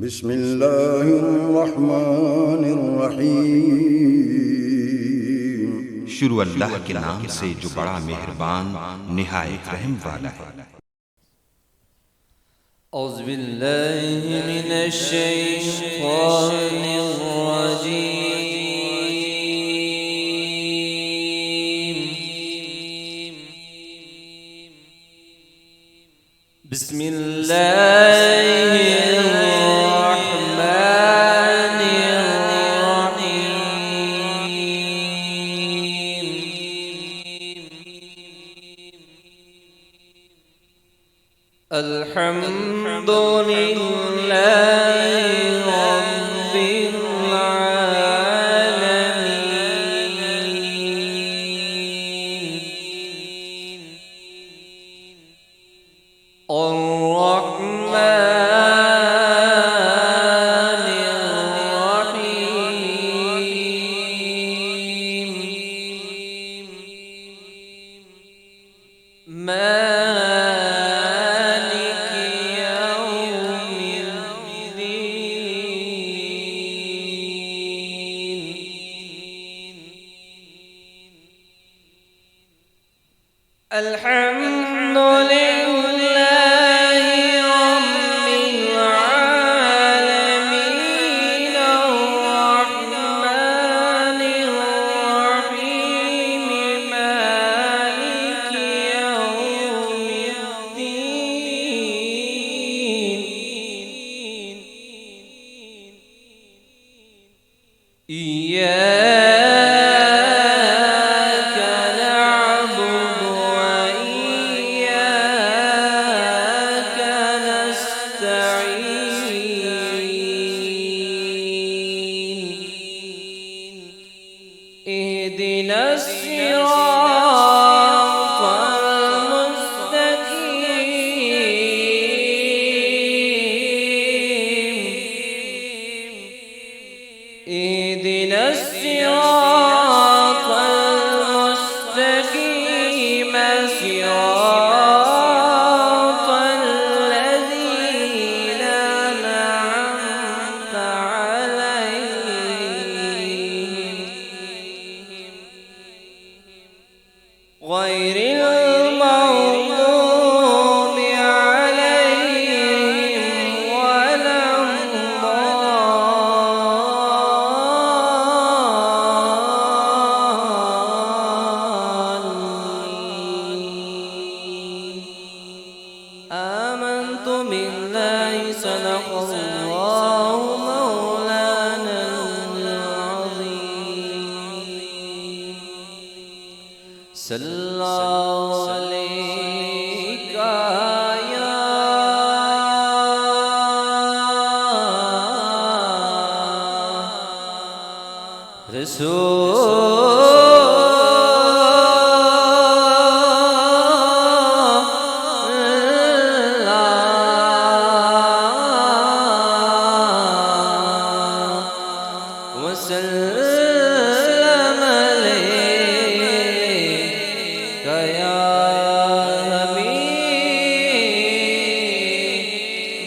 بسم اللہ الرحمن الرحیم۔ شروع اللہ کے نام سے جو بڑا مہربان نہایت رحم والا ہے۔ اعوذ باللہ من الشیطان الرجیم، بسم اللہ الرحمن الرحیم۔ الحمد للہ رب العالمین، الرحمن الرحیم، مالک یوم الدین۔ الحمد لله رب العالمين، الرحمن الرحيم، مالك يوم الدين، إياك نعبد وإياك نستعين، اهدنا الصراط المستقيم، اهدنا الصراط المستقيم، صراط الذين أنعمت عليهم غير المغضوب عليهم ولا الضالين۔ آمنت بالله صدق الله مولانا العظيم، صلى الله عليك يا رسول وسلم عليك يا حبيب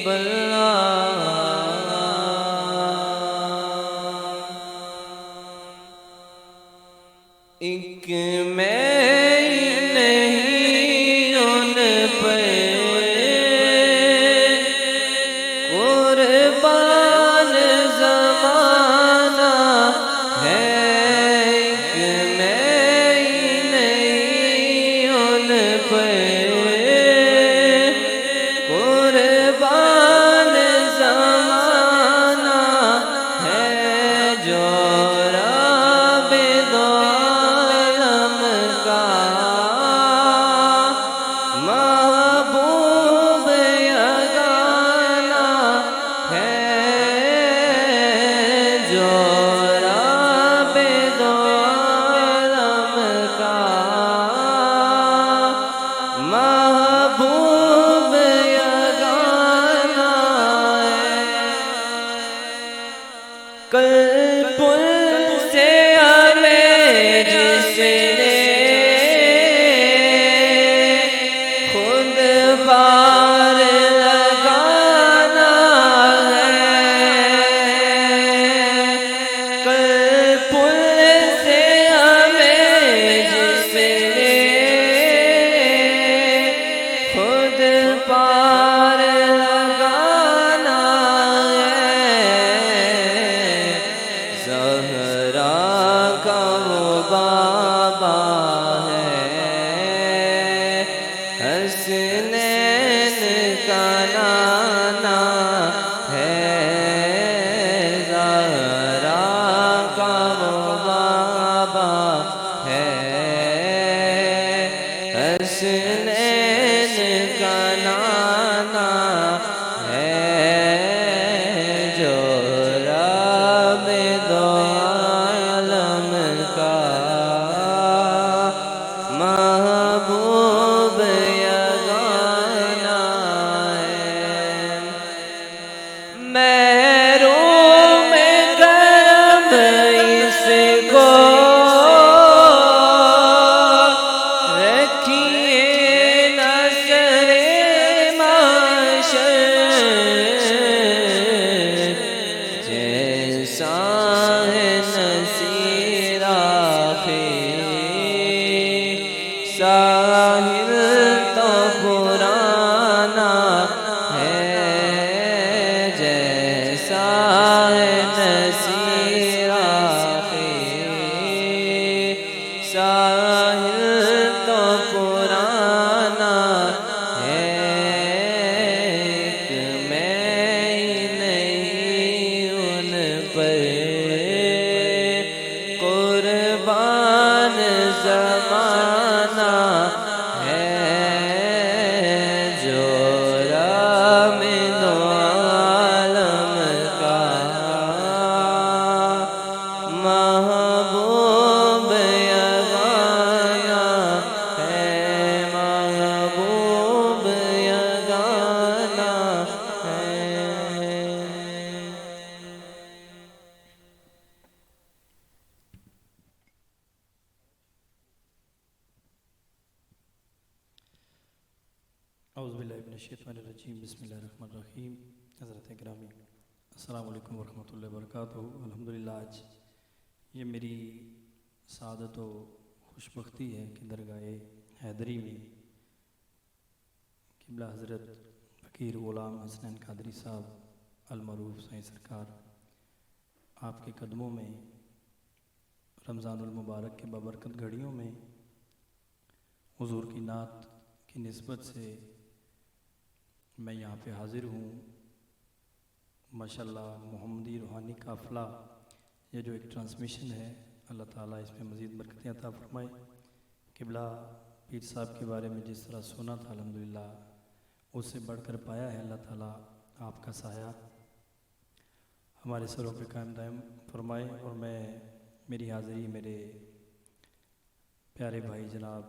الله۔ ایک میں نہیں ان پہ قربان زمانہ ہے، ایک میں نہیں ان پہ قربان زمانہ ہے، جو رب دو عالم کا محبوب یگانہ ہے، محروم کرم اس کو رکھیے نصر معاشر جیسا ہے نصیر آخر ساحل تو پرانا ہے جیسا ہے نصیر آخر ساحل تو پرانا ہے کہ میں ہی نہیں ان پر قربان زمانہ ہے جو رام دو عالم کا محبوب یگانہ ہے محبوب یگانہ ہے اعوذ باللہ من الشیطان الرجیم بسم اللہ الرحمن الرحیم حضرت گرامی السلام علیکم ورحمۃ اللہ وبرکاتہ۔ الحمدللہ آج یہ میری سعادت و خوشبختی ہے کہ درگاہ حیدری میں قبلہ حضرت فقیر غلام حسنین قادری صاحب المعروف سائیں سرکار آپ کے قدموں میں رمضان المبارک کے بابرکت گھڑیوں میں حضور کی نعت کی نسبت سے میں یہاں پہ حاضر ہوں۔ ماشاءاللہ محمدی روحانی قافلہ یہ جو ایک ٹرانسمیشن ہے اللہ تعالیٰ اس میں مزید برکتیں عطا فرمائے۔ قبلہ پیر صاحب کے بارے میں جس طرح سنا تھا الحمدللہ اس سے بڑھ کر پایا ہے۔ اللہ تعالیٰ آپ کا سایہ ہمارے سروں پہ قائم دائم فرمائے۔ اور میں میری حاضری میرے پیارے بھائی جناب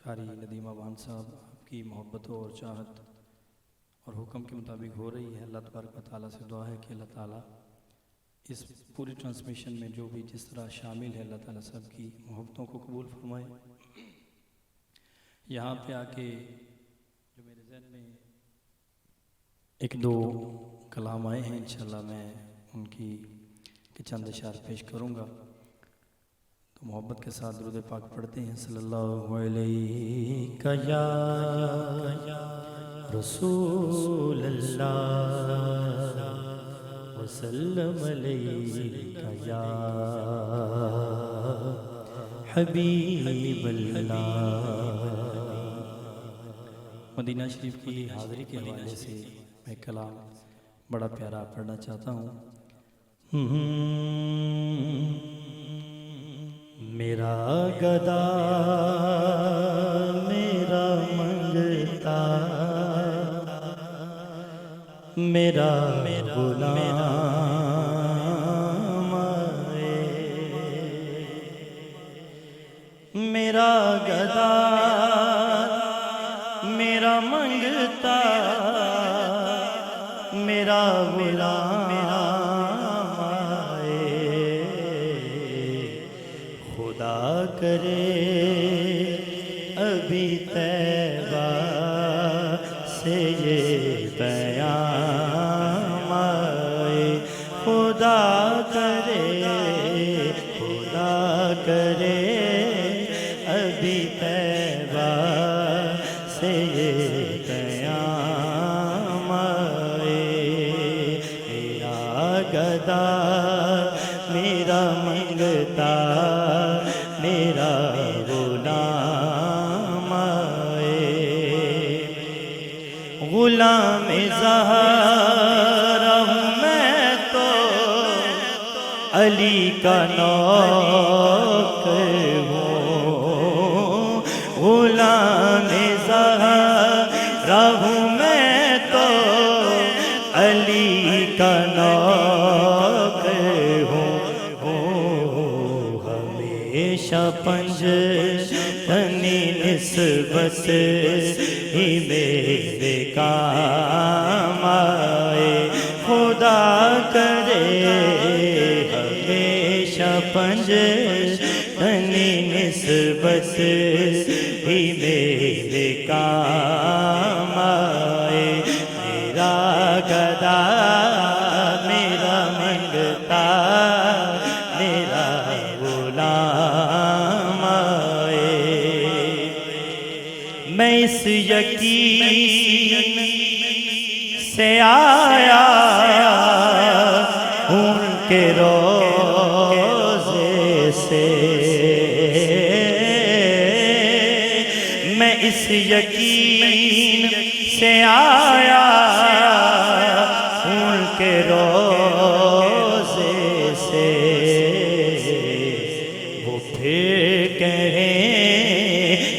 قاری ندیم آبان صاحب آپ کی محبتوں اور چاہت اور حکم کے مطابق ہو رہی ہے۔ اللہ تبارک و تعالیٰ سے دعا ہے کہ اللہ تعالیٰ اس پوری ٹرانسمیشن میں جو بھی جس طرح شامل ہے اللہ تعالیٰ سب کی محبتوں کو قبول فرمائے۔ یہاں پہ آ کے جو میرے ذہن میں ایک دو کلام آئے ہیں انشاءاللہ میں ان کی چند اشعار پیش کروں گا، تو محبت کے ساتھ درود پاک پڑھتے ہیں۔ صلی اللہ علیہ یا رسول اللہ وسلم علیہ یا حبیب اللہ۔ مدینہ شریف کی حاضری کے حوالے سے میں کلام بڑا پیارا پڑھنا چاہتا ہوں۔ میرا گدا میرا منگتا میرا غلام آئے، میرا گدا میرا منگتا میرا غلام آئے، خدا کرے ابھی طیبہ سے یہ پیام آئے، خدا کرے ابھی طیبہ سے یہ پیام آئے، میرا گدا میرا منگتا میرا غلام آئے، غلام زہرا ہوں میں تو علی کا نوکر ہوں، غلام زہرا ہوں میں تو علی کا نوکر ہوں، ہمیشہ پنج تنی نسبت ہی میرے کام آئے، سمجھنی نسبت ہی میرے کام آئے، میرا گدا میرا منگتا میرا غلام آئے۔ میں اس یقین سے آیا ان کے روضے سے، میں اس یقین سے آیا ان کے روضے سے، وہ پھر کہیں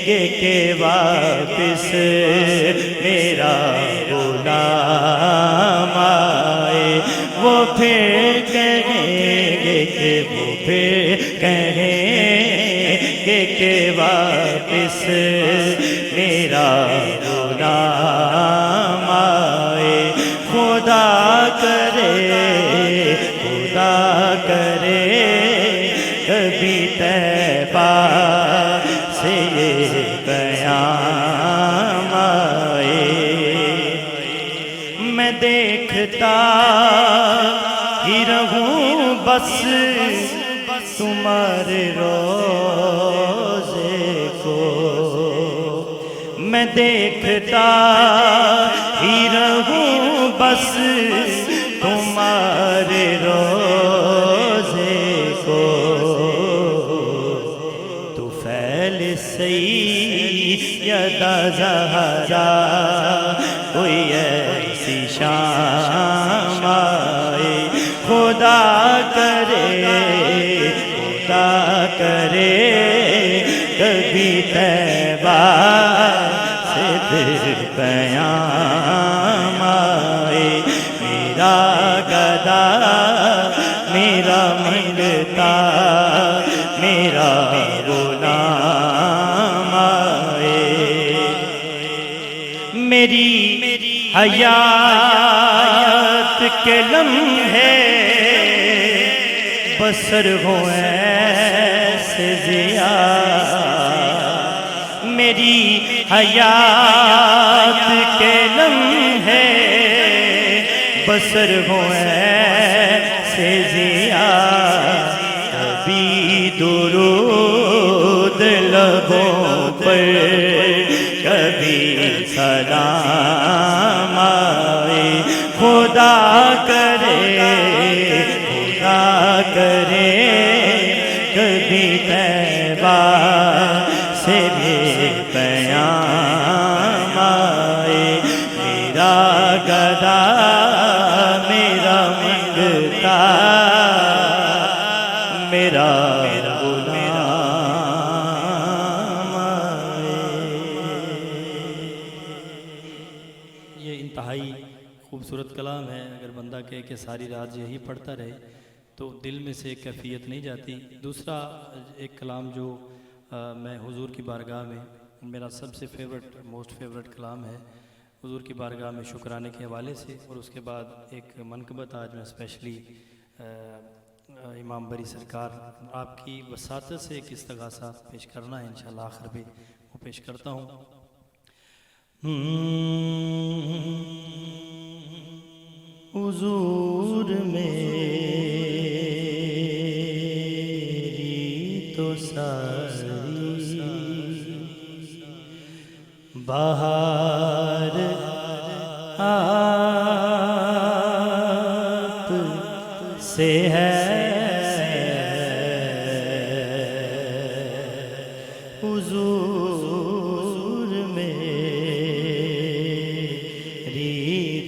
گے کہ واپس میرا غلام آئے، وہ پھر کہیں گے کہ وہ پھر کہیں گے کہ واپس میرا غلام آئے۔ خدا کرے کبھی طیبہ سے یہ پیام آئے، میں دیکھتا ہی رہوں بس تمہارے روضے کو، میں دیکھتا ہی رہوں بس تمہارے روضے کو، تو پھیل سیدہ زہرا کوئی ایسی شام آئے۔ خدا کرے کبھی طیبہ سے پھر پیام آئے، میرا گدا میرا منگتا میرا غلام آئے۔ میری حیات کے لمحے بسر ہوں ایسے ضیاء، میری حیات کے لمحے بسر ہوں ایسے ضیاء، کبھی درود لبوں پر کبھی سلام آئے۔ خدا کرے کبھی طیبہ سے بھی پیام آئے، میرا گدا میرا منگتا میرا غلام آئے۔ یہ انتہائی خوبصورت کلام ہے، اگر بندہ کہے کہ ساری رات یہی پڑھتا رہے تو دل میں سے کیفیت نہیں جاتی۔ دوسرا ایک کلام جو میں حضور کی بارگاہ میں میرا سب سے موسٹ فیورٹ کلام ہے، حضور کی بارگاہ میں شکرانے کے حوالے سے، اور اس کے بعد ایک منقبت آج میں اسپیشلی امام بری سرکار آپ کی وساطت سے ایک استغاثہ پیش کرنا ہے، انشاءاللہ آخر پہ وہ پیش کرتا ہوں۔ حضور میری تو ساری بہار آپ سے ہے، حضور میری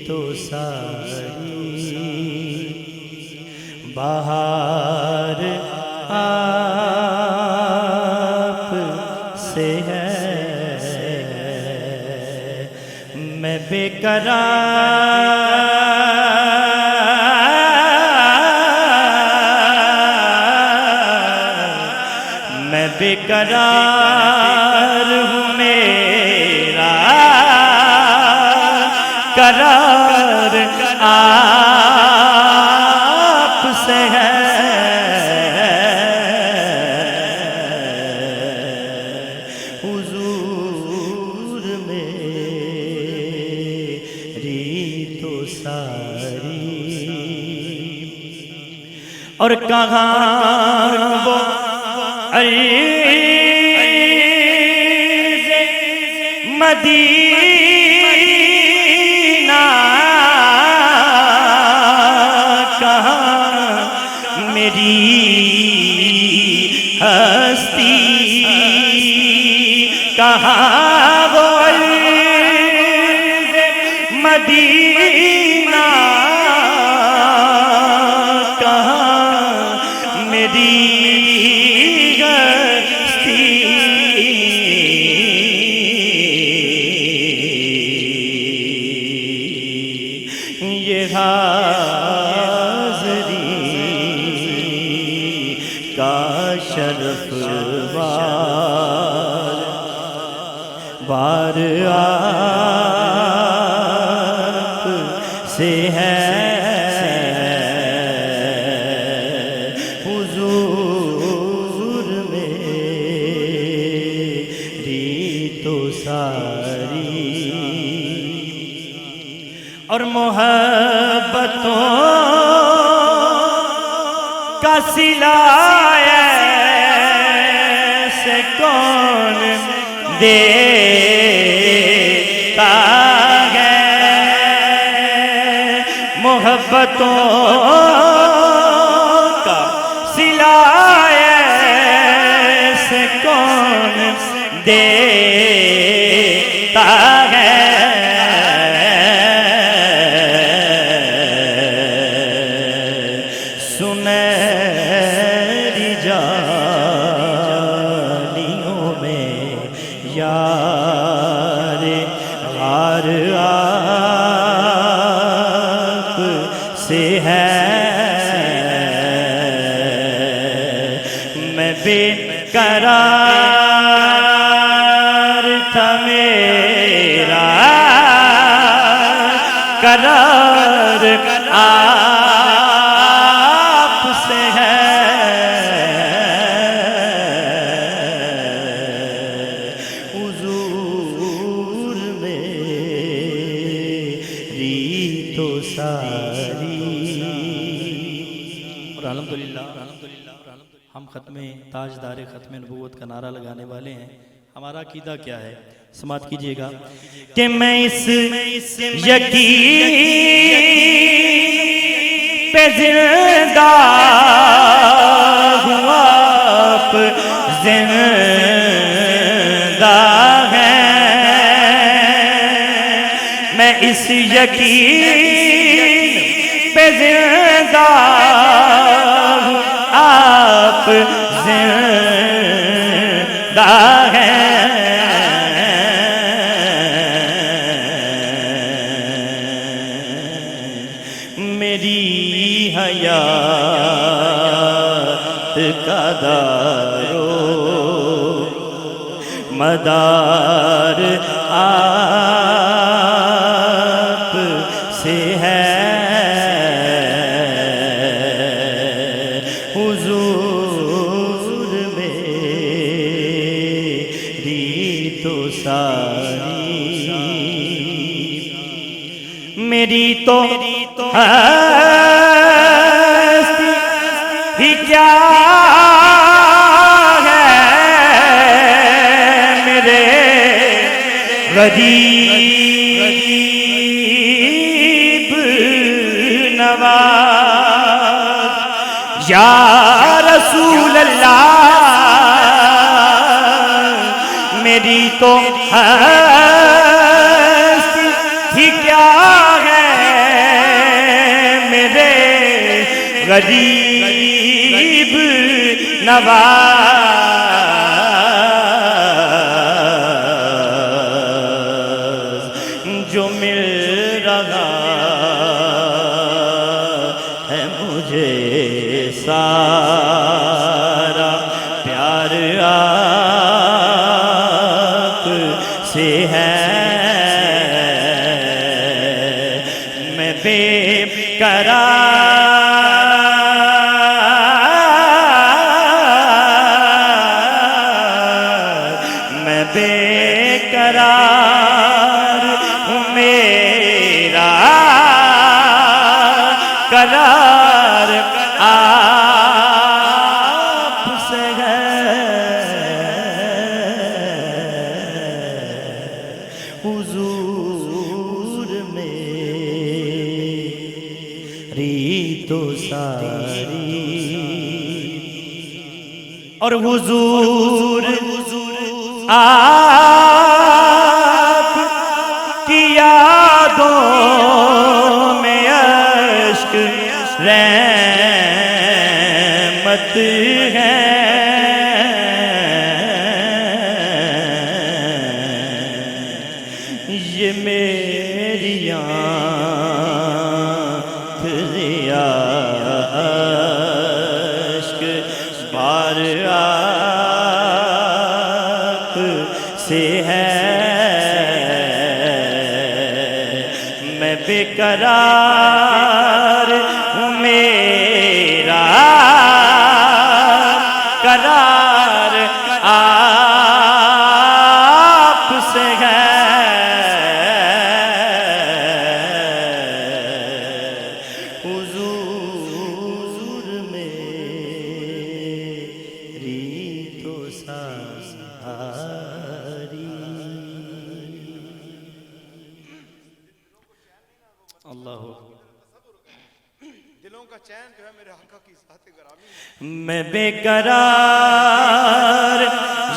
تو ساری بہار آپ سے ہے، میں بے قرار ہوں، میرا قرار آپ سے ہے، تو ساری اور کہاں وہ عرض مدینہ کہاں میری ہستی کہاں وہ عرض مدینہ کہاں میری ہستی یہ حاضری کا شرف بار آپ سے ہے حضور میری تو ساری اور محبتوں کا صلہ سے کون دیتا ہے محبتوں کا صلہ سے کون دیتا ہے سنہری جانیوں میں یار غار آپ سے ہے میں بے قرار تھا میرا قرار آپ سے ہے حضور میری تو ساری اور الحمدللہ ہم ختم تاجدار ختم نبوت کا نعرہ لگانے والے ہیں. ہمارا عقیدہ کیا ہے؟ سماعت کیجئے گا کہ میں اس یقین پہ زندہ ہوں آپ زندہ ہیں میں اس یقین پہ زندہ ہوں آپ زندہ ہیں میری حیات کا دارو مدار آپ سے ہے حضور میری تو ساری میری تو ہستی ہی کیا ہے میرے غریب نواز یا رسول اللہ میری تو ہستی ہی کیا ہے میرے غریب نواز جو مل رہا ہے مجھے سارا پیار آپ سے ہے میں بے قرار میں بے قرار ہوں میرا قرار آپ سے ہے حضور میری تو ساری اور حضور آپ کی یادوں میں اشک رحمت ہے یہ میری آنکھ اشک بار آنکھ سے ہے میں بے قرار ہوں میرا قرار آپ سے ہے حضور میری تو ساری اللہ دلوں کا چین جو ہے میرے آقا کی ذات گرامی ہے میں بے قرار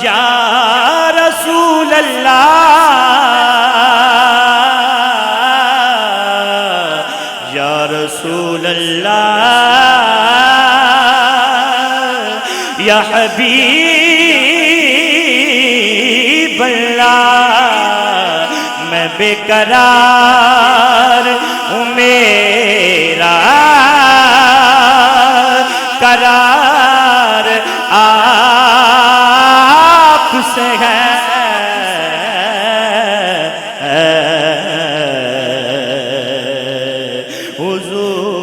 یا رسول اللہ یا رسول اللہ یا حبیب اللہ میں بے قرار ہوں میرا قرار آپ سے ہے حضور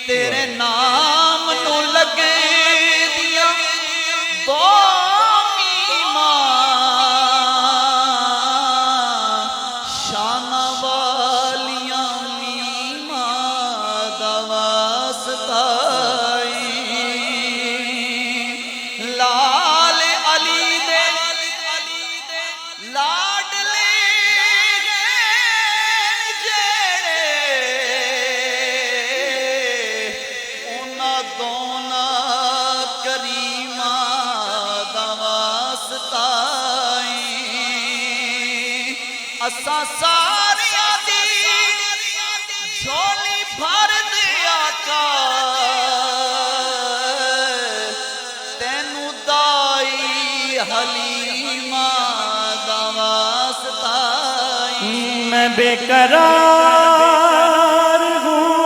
تیرے نام نو لگے دیا دو شان والیاں میماں دا واسطائی لال علی دے لاڈلے اساں ساریاں دی جھولی بھر دے آقا تینوں دائی حلیمہ دا واسطہ میں بے قرار ہوں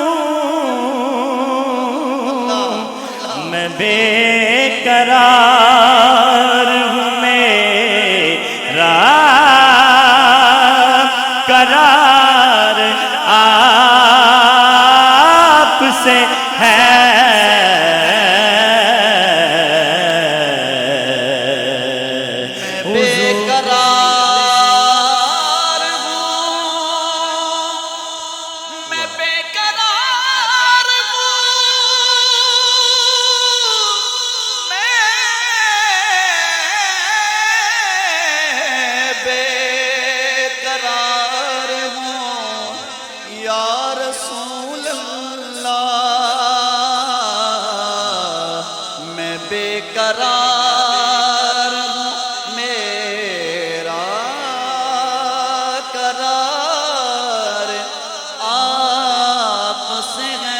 میں بے قرار ہوں میرا قرار آپ سے ہے بے قرار ہوں میں بے قرار ہوں میں بے قرار ہوں یا رسول اللہ میں بے قرار ہوں میرا قرار آپ سے ہے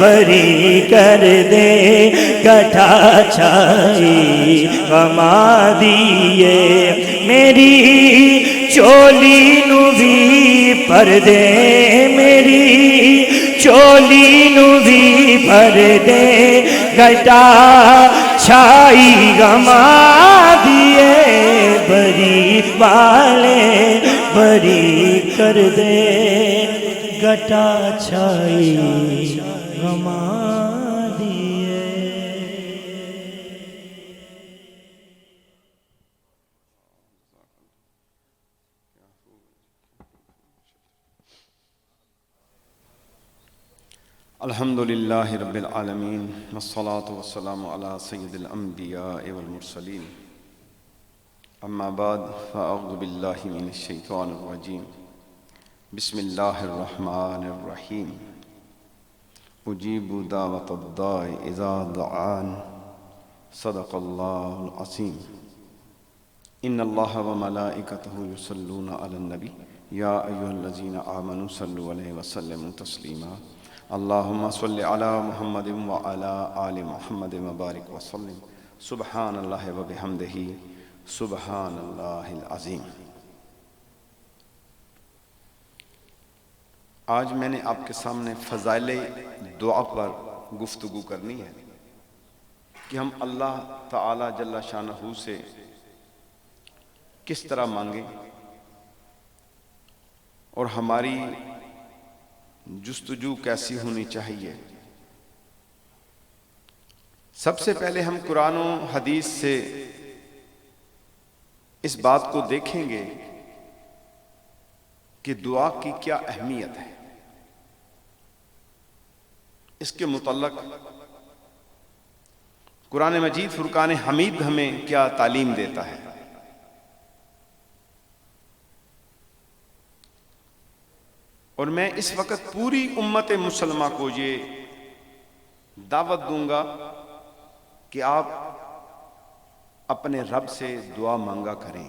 بری کر دے گٹھا چھائی غما دیے میری چولی نو بھی پر دے میری چولی نو بھی پر دے گٹا چھائی غما دیے بری والے بری کر دے گٹا چھائی غما دیے. الحمد للہ رب العالمین والصلاة والسلام علی سید الانبیاء والمرسلین اما بعد فاعوذ باللہ من الشیطان الرجیم بسم اللہ الرحمن الرحیم اجیب دعوت الداع اذا دعان صدق اللہ العظیم ان اللہ وملائکتہ یصلون علی النبی یا ایھا الذین آمنوا صلوا علیہ وسلموا تسلیما اللہم صلی علی محمد وعلی آل محمد وبارک وسلم سبحان اللہ وبحمدہ سبحان اللہ العظیم. آج میں نے آپ کے سامنے فضائل دعا پر گفتگو کرنی ہے کہ ہم اللہ تعالی جل شانہ سے کس طرح مانگیں اور ہماری جستجو کیسی ہونی چاہیے. سب سے پہلے ہم قرآن و حدیث سے اس بات کو دیکھیں گے کہ دعا کی کیا اہمیت ہے. اس کے متعلق قرآن مجید فرقان حمید ہمیں کیا تعلیم دیتا ہے. اور میں اس وقت پوری امت مسلمہ کو یہ دعوت دوں گا کہ آپ اپنے رب سے دعا مانگا کریں.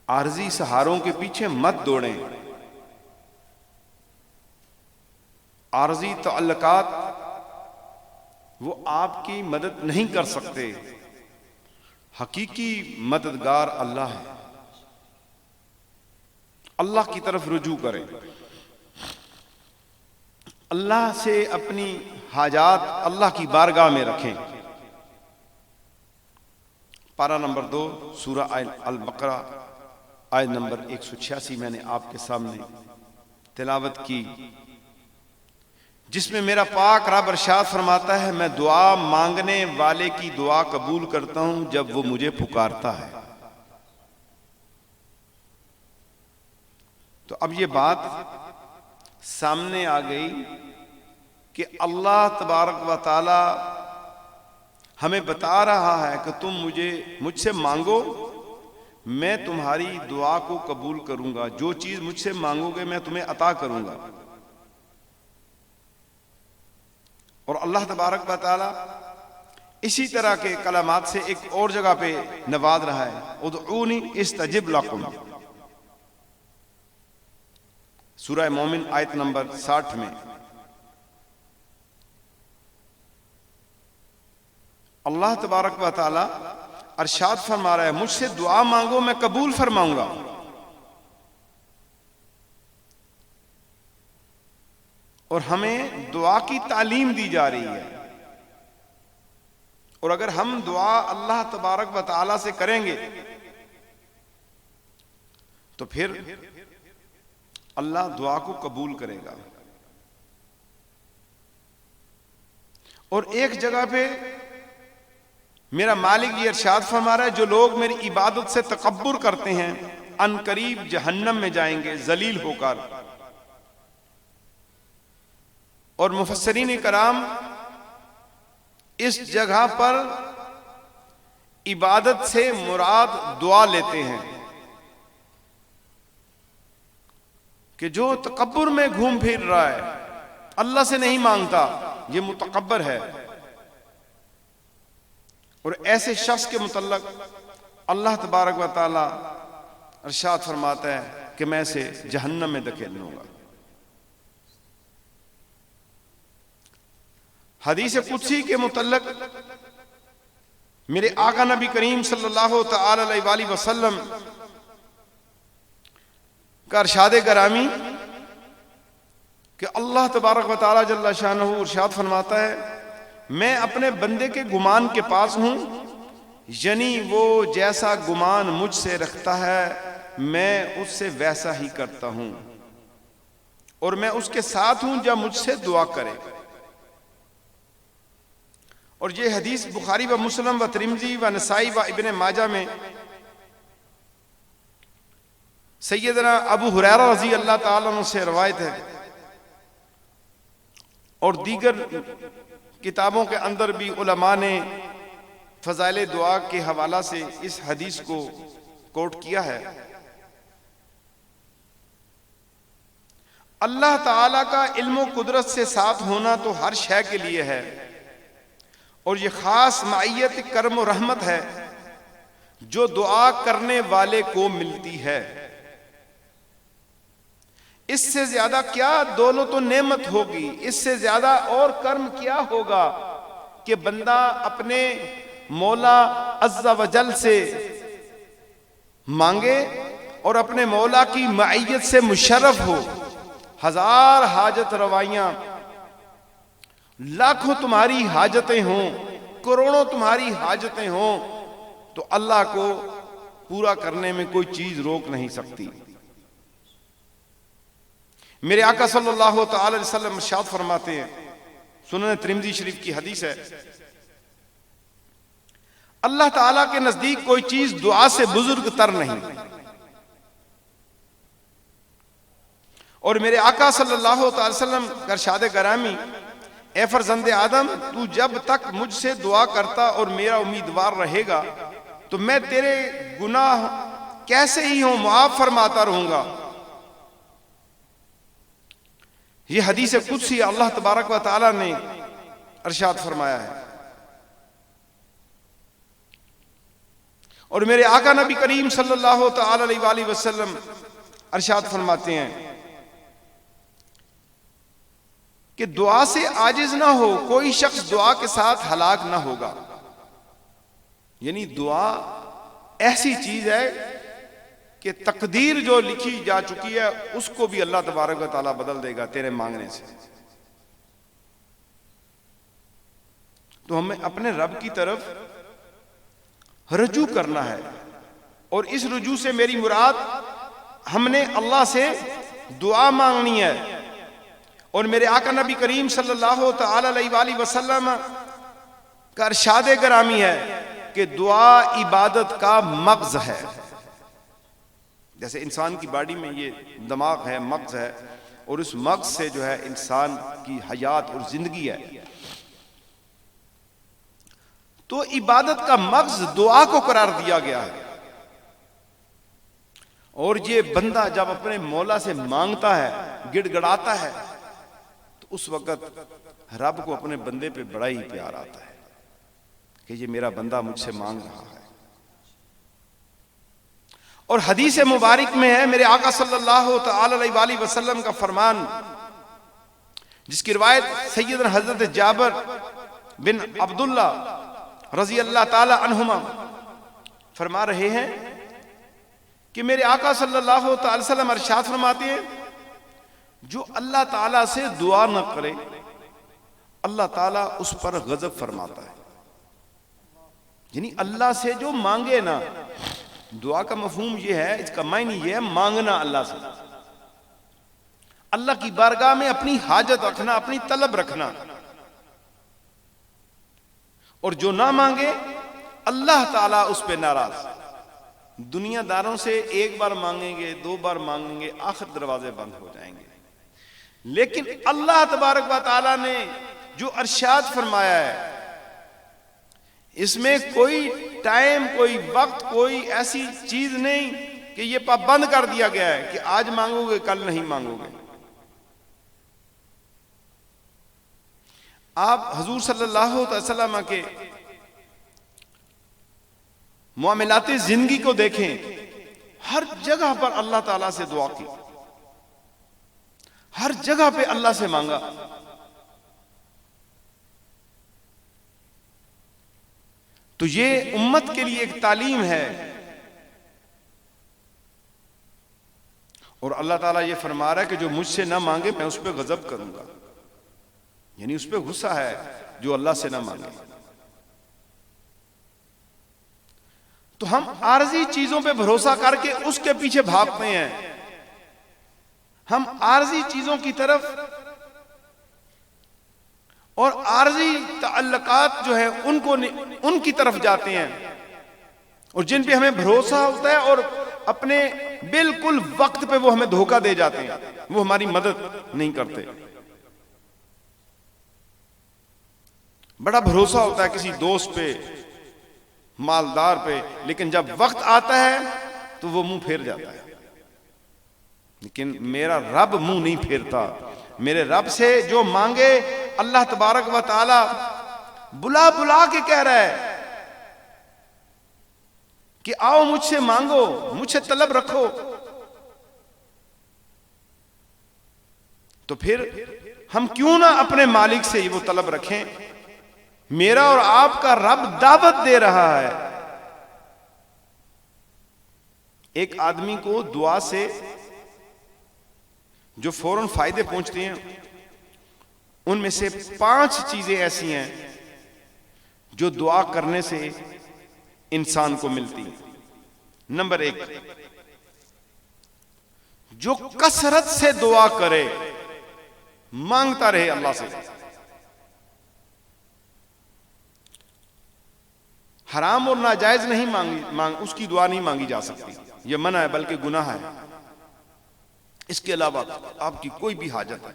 عارضی سہاروں کے پیچھے مت دوڑیں. عارضی تعلقات وہ آپ کی مدد نہیں کر سکتے. حقیقی مددگار اللہ ہے. اللہ کی طرف رجوع کریں. اللہ سے اپنی حاجات اللہ کی بارگاہ میں رکھیں. پارہ نمبر 2 سورہ البقرہ آیت نمبر 186 میں نے آپ کے سامنے تلاوت کی، جس میں میرا پاک رب ارشاد فرماتا ہے میں دعا مانگنے والے کی دعا قبول کرتا ہوں جب وہ مجھے پکارتا ہے. تو اب یہ بات سامنے آ گئی کہ اللہ تبارک و تعالی ہمیں بتا رہا ہے کہ تم مجھ سے مانگو، میں تمہاری دعا کو قبول کروں گا. جو چیز مجھ سے مانگو گے میں تمہیں عطا کروں گا. اور اللہ تبارک و تعالی اسی طرح کے کلمات سے ایک اور جگہ پہ نواز رہا ہے ادعونی استجب لکم. سورہ مومن آیت نمبر 60 میں اللہ تبارک و تعالی ارشاد فرما رہا ہے مجھ سے دعا مانگو میں قبول فرماؤں گا. اور ہمیں دعا کی تعلیم دی جا رہی ہے. اور اگر ہم دعا اللہ تبارک و تعالی سے کریں گے تو پھر اللہ دعا کو قبول کرے گا. اور ایک جگہ پہ میرا مالک یہ ارشاد فرما رہا ہے جو لوگ میری عبادت سے تکبر کرتے ہیں ان قریب جہنم میں جائیں گے ذلیل ہو کر. اور مفسرین کرام اس جگہ پر عبادت سے مراد دعا لیتے ہیں کہ جو تکبر میں گھوم پھر رہا ہے اللہ سے نہیں مانگتا یہ متکبر ہے. اور ایسے شخص کے متعلق اللہ تبارک و تعالی ارشاد فرماتا ہے کہ میں اسے جہنم میں دھکیل دوں گا. حدیث قدسی کے متعلق میرے آقا نبی کریم صلی اللہ تعالی علیہ وآلہ وسلم کا ارشاد گرامی کہ اللہ تبارک و تعالی جل شانہ ارشاد فرماتا ہے میں اپنے بندے کے گمان کے پاس ہوں، یعنی وہ جیسا گمان مجھ سے رکھتا ہے میں اس سے ویسا ہی کرتا ہوں، اور میں اس کے ساتھ ہوں جب مجھ سے دعا کرے۔ اور یہ حدیث بخاری و مسلم و ترمذی و نسائی و ابن ماجہ میں سیدنا ابو ہریرہ رضی اللہ تعالیٰ عنہ سے روایت ہے، اور دیگر کتابوں کے اندر بھی علماء نے فضائل دعا کے حوالہ سے اس حدیث کو کوٹ کیا ہے۔ اللہ تعالیٰ کا علم و قدرت سے ساتھ ہونا تو ہر شے کے لیے ہے، اور یہ خاص معیت کرم و رحمت ہے جو دعا کرنے والے کو ملتی ہے۔ اس سے زیادہ کیا دولت و نعمت ہوگی، اس سے زیادہ اور کرم کیا ہوگا کہ بندہ اپنے مولا عز و جل سے مانگے اور اپنے مولا کی معیت سے مشرف ہو۔ ہزار حاجت روائیاں، لاکھوں تمہاری حاجتیں ہوں، کروڑوں تمہاری حاجتیں ہوں، تو اللہ کو پورا کرنے میں کوئی چیز روک نہیں سکتی۔ میرے آقا صلی اللہ تعالی علیہ وسلم ارشاد فرماتے ہیں، سنن ترمذی شریف کی حدیث ہے، اللہ تعالیٰ کے نزدیک کوئی چیز دعا سے بزرگ تر نہیں۔ اور میرے آقا صلی اللہ تعالی وسلم کا ارشاد گرامی، اے فرزند آدم تو جب تک مجھ سے دعا کرتا اور میرا امیدوار رہے گا تو میں تیرے گناہ کیسے ہی ہوں معاف فرماتا رہوں گا۔ یہ حدیث قدسی اللہ تبارک و تعالی نے ارشاد فرمایا ہے۔ اور میرے آقا نبی کریم صلی اللہ تعالی علیہ وآلہ وسلم ارشاد فرماتے ہیں کہ دعا سے عاجز نہ ہو کوئی شخص دعا کے ساتھ ہلاک نہ ہوگا۔ یعنی دعا ایسی چیز ہے کہ تقدیر جو لکھی جا چکی ہے اس کو بھی اللہ تبارک و تعالیٰ بدل دے گا تیرے مانگنے سے۔ تو ہمیں اپنے رب کی طرف رجوع کرنا ہے، اور اس رجوع سے میری مراد ہم نے اللہ سے دعا مانگنی ہے۔ اور میرے آقا نبی کریم صلی اللہ تعالی علیہ وآلہ وسلم کا ارشاد گرامی ہے کہ دعا عبادت کا مغز ہے۔ جیسے انسان کی باڈی میں یہ دماغ ہے، مغز ہے، اور اس مغز سے جو ہے انسان کی حیات اور زندگی ہے، تو عبادت کا مغز دعا کو قرار دیا گیا ہے۔ اور یہ بندہ جب اپنے مولا سے مانگتا ہے، گڑ گڑاتا ہے، تو اس وقت رب کو اپنے بندے پہ بڑا ہی پیار آتا ہے کہ یہ میرا بندہ مجھ سے مانگ رہا ہے۔ اور حدیث مبارک میں ہے میرے آقا صلی اللہ تعالی علیہ وآلہ وسلم کا فرمان، جس کی روایت سیدنا حضرت جابر بن عبداللہ رضی اللہ تعالی عنہما فرما رہے ہیں کہ میرے آقا صلی اللہ تعالی وسلم ارشاد فرماتے ہیں، جو اللہ تعالیٰ سے دعا نہ کرے اللہ تعالیٰ اس پر غضب فرماتا ہے۔ یعنی اللہ سے جو مانگے نا، دعا کا مفہوم یہ ہے، اس کا معنی یہ ہے مانگنا اللہ سے، اللہ کی بارگاہ میں اپنی حاجت رکھنا، اپنی طلب رکھنا۔ اور جو نہ مانگے اللہ تعالیٰ اس پہ ناراض۔ دنیا داروں سے ایک بار مانگیں گے، دو بار مانگیں گے، آخر دروازے بند ہو جائیں گے، لیکن اللہ تبارک و تعالیٰ نے جو ارشاد فرمایا ہے اس میں کوئی ٹائم، کوئی وقت، کوئی ایسی چیز نہیں کہ یہ پابند کر دیا گیا ہے کہ آج مانگو گے کل نہیں مانگو گے۔ آپ حضور صلی اللہ علیہ وسلم کے معاملات زندگی کو دیکھیں، ہر جگہ پر اللہ تعالیٰ سے دعا کی، ہر جگہ پہ اللہ سے مانگا۔ تو یہ امت کے لیے ایک تعلیم ہے. اور اللہ تعالیٰ یہ فرما رہا ہے کہ جو مجھ سے نہ مانگے میں اس پہ غضب کروں گا، یعنی اس پہ غصہ ہے جو اللہ سے نہ مانگے. تو ہم عارضی چیزوں پہ بھروسہ کر کے اس کے پیچھے بھاگتے ہیں. ہم عارضی چیزوں کی طرف اور عارضی تعلقات جو ہے ان کی طرف جاتے ہیں، اور جن پہ ہمیں بھروسہ ہوتا ہے اور اپنے بالکل وقت پہ وہ ہمیں دھوکہ دے جاتے ہیں، وہ ہماری مدد نہیں کرتے. بڑا بھروسہ ہوتا ہے کسی دوست پہ، مالدار پہ، لیکن جب وقت آتا ہے تو وہ منہ پھیر جاتا ہے. لیکن میرا رب منہ نہیں پھیرتا. میرے رب سے جو مانگے اللہ تبارک و تعالی بلا بلا کے کہہ رہا ہے کہ آؤ مجھ سے مانگو، مجھ سے طلب رکھو. تو پھر ہم کیوں نہ اپنے مالک سے وہ طلب رکھیں. میرا اور آپ کا رب دعوت دے رہا ہے. ایک آدمی کو دعا سے جو فوراً فائدے پہنچتے ہیں ان میں سے 5 چیزیں ایسی ہیں جو دعا کرنے سے انسان کو ملتی. نمبر 1، جو کثرت سے دعا کرے، مانگتا رہے اللہ سے. حرام اور ناجائز نہیں اس کی دعا نہیں مانگی جا سکتی، یہ منع ہے بلکہ گناہ ہے. اس کے علاوہ آپ کی کوئی بھی حاجت ہے.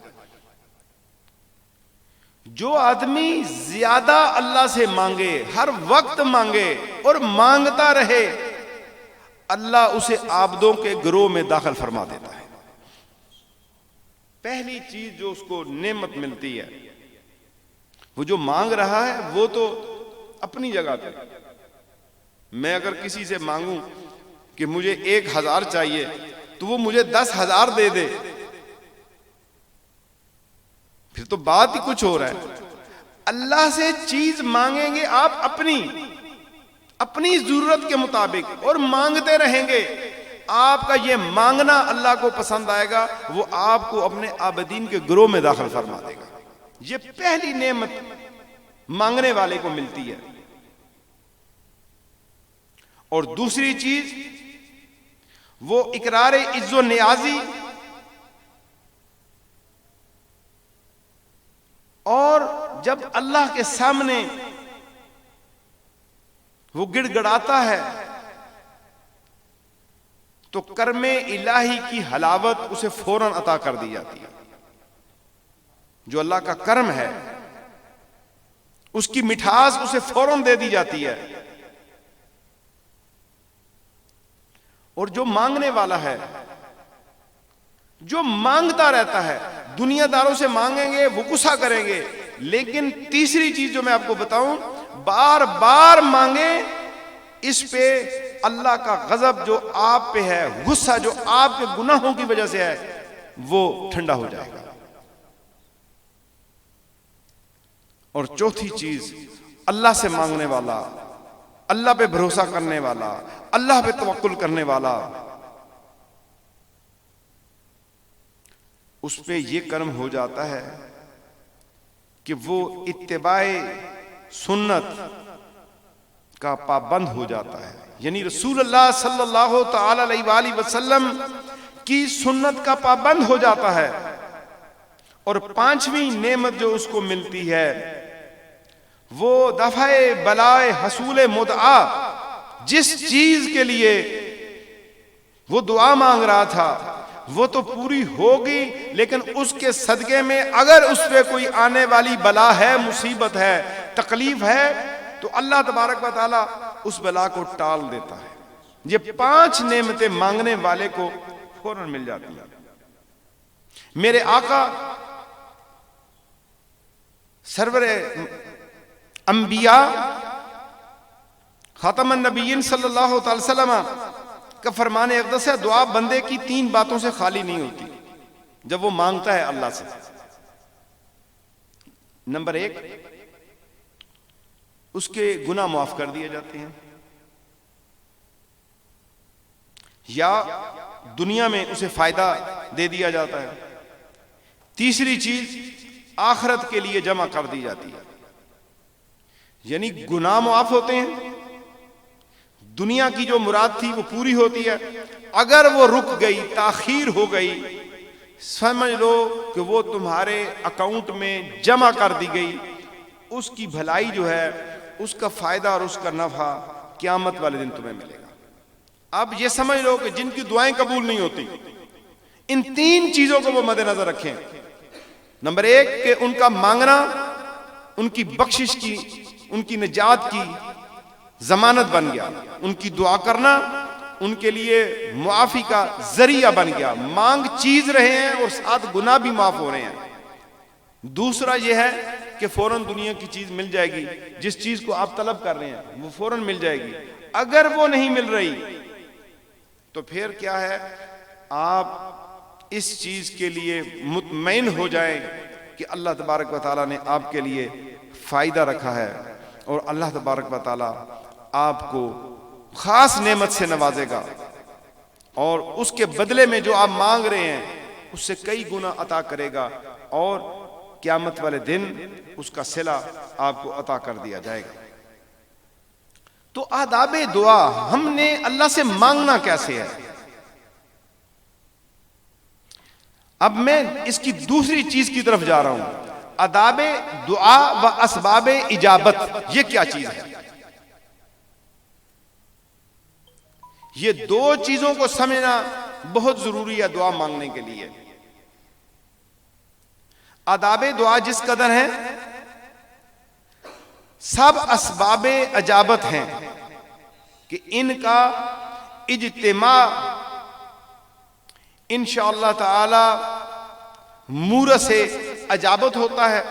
جو آدمی زیادہ اللہ سے مانگے، ہر وقت مانگے اور مانگتا رہے، اللہ اسے عابدوں کے گروہ میں داخل فرما دیتا ہے. پہلی چیز جو اس کو نعمت ملتی ہے، وہ جو مانگ رہا ہے وہ تو اپنی جگہ پہ. میں اگر کسی سے مانگوں کہ مجھے 1000 چاہیے تو وہ مجھے 10,000 دے دے، پھر تو بات ہی کچھ ہو رہا ہے. اللہ سے چیز مانگیں گے آپ اپنی ضرورت کے مطابق اور مانگتے رہیں گے، آپ کا یہ مانگنا اللہ کو پسند آئے گا، وہ آپ کو اپنے عابدین کے گروہ میں داخل فرما دے گا. یہ پہلی نعمت مانگنے والے کو ملتی ہے. اور دوسری چیز وہ اقرار عز و نیازی اور جب اللہ کے سامنے وہ گڑ گڑاتا ہے تو کرم الہی کی حلاوت اسے فوراً عطا کر دی جاتی ہے. جو اللہ کا کرم ہے اس کی مٹھاس اسے فوراً دے دی جاتی ہے. اور جو مانگنے والا ہے، جو مانگتا رہتا ہے، دنیا داروں سے مانگیں گے وہ غصہ کریں گے، لیکن تیسری چیز جو میں آپ کو بتاؤں، بار بار مانگیں، اس پہ اللہ کا غضب جو آپ پہ ہے، غصہ جو آپ کے گناہوں کی وجہ سے ہے، وہ ٹھنڈا ہو جائے گا. اور چوتھی چیز، اللہ سے مانگنے والا، اللہ پہ بھروسہ کرنے والا، اللہ پہ توکل کرنے والا، اس پہ یہ کرم ہو جاتا ہے کہ وہ اتباع سنت کا پابند ہو جاتا ہے. یعنی رسول اللہ صلی اللہ تعالی علیہ وآلہ وسلم کی سنت کا پابند ہو جاتا ہے. اور 5ویں نعمت جو اس کو ملتی ہے وہ دفع بلائے حصول مدعا، جس چیز کے لیے وہ دعا مانگ رہا تھا وہ تو پوری ہوگی، لیکن اس کے صدقے میں اگر اس پہ کوئی آنے والی بلا ہے، مصیبت ہے، تکلیف ہے، تو اللہ تبارک و تعالی اس بلا کو ٹال دیتا ہے. یہ 5 نعمتیں مانگنے والے کو فوراً مل جاتی ہیں. میرے آقا سرور انبیاء خاتم النبیین صلی اللہ تعالی وسلم کا فرمان اقدس ہے، دعا بندے کی 3 باتوں سے خالی نہیں ہوتی جب وہ مانگتا ہے اللہ سے. نمبر 1، اس کے گناہ معاف کر دیے جاتے ہیں، یا دنیا میں اسے فائدہ دے دیا جاتا ہے۔ تیسری چیز آخرت کے لیے جمع کر دی جاتی ہے، یعنی گناہ معاف ہوتے ہیں، دنیا کی جو مراد تھی وہ پوری ہوتی ہے، اگر وہ رک گئی، تاخیر ہو گئی، سمجھ لو کہ وہ تمہارے اکاؤنٹ میں جمع کر دی گئی، اس کی بھلائی جو ہے، اس کا فائدہ اور اس کا نفع قیامت والے دن تمہیں ملے گا۔ اب یہ سمجھ لو کہ جن کی دعائیں قبول نہیں ہوتی، ان تین چیزوں کو وہ مد نظر رکھیں۔ نمبر ایک کہ ان کا مانگنا ان کی بخشش کی، ان کی نجات کی ضمانت بن گیا، ان کی دعا کرنا ان کے لیے معافی کا ذریعہ بن گیا، مانگ چیز رہے ہیں اور ساتھ گناہ بھی معاف ہو رہے ہیں۔ دوسرا یہ ہے کہ فوراً دنیا کی چیز مل جائے گی، جس چیز کو آپ طلب کر رہے ہیں وہ فوراً مل جائے گی۔ اگر وہ نہیں مل رہی تو پھر کیا ہے، آپ اس چیز کے لیے مطمئن ہو جائیں کہ اللہ تبارک و تعالیٰ نے آپ کے لیے فائدہ رکھا ہے، اور اللہ تبارک و تعالیٰ آپ کو خاص نعمت سے نوازے گا، اور اس کے بدلے میں جو آپ مانگ رہے ہیں اس سے کئی گنا عطا کرے گا، اور قیامت والے دن اس کا صلہ آپ کو عطا کر دیا جائے گا۔ تو آداب دعا، ہم نے اللہ سے مانگنا کیسے ہے؟ اب میں اس کی دوسری چیز کی طرف جا رہا ہوں، آداب دعا و اسباب اجابت، یہ کیا چیز ہے؟ یہ دو چیزوں کو سمجھنا بہت ضروری ہے دعا مانگنے کے لیے۔ آداب دعا جس قدر ہیں، سب اسباب اجابت ہیں کہ ان کا اجتماع انشاءاللہ تعالی مورث سے اجابت ہوتا ہے۔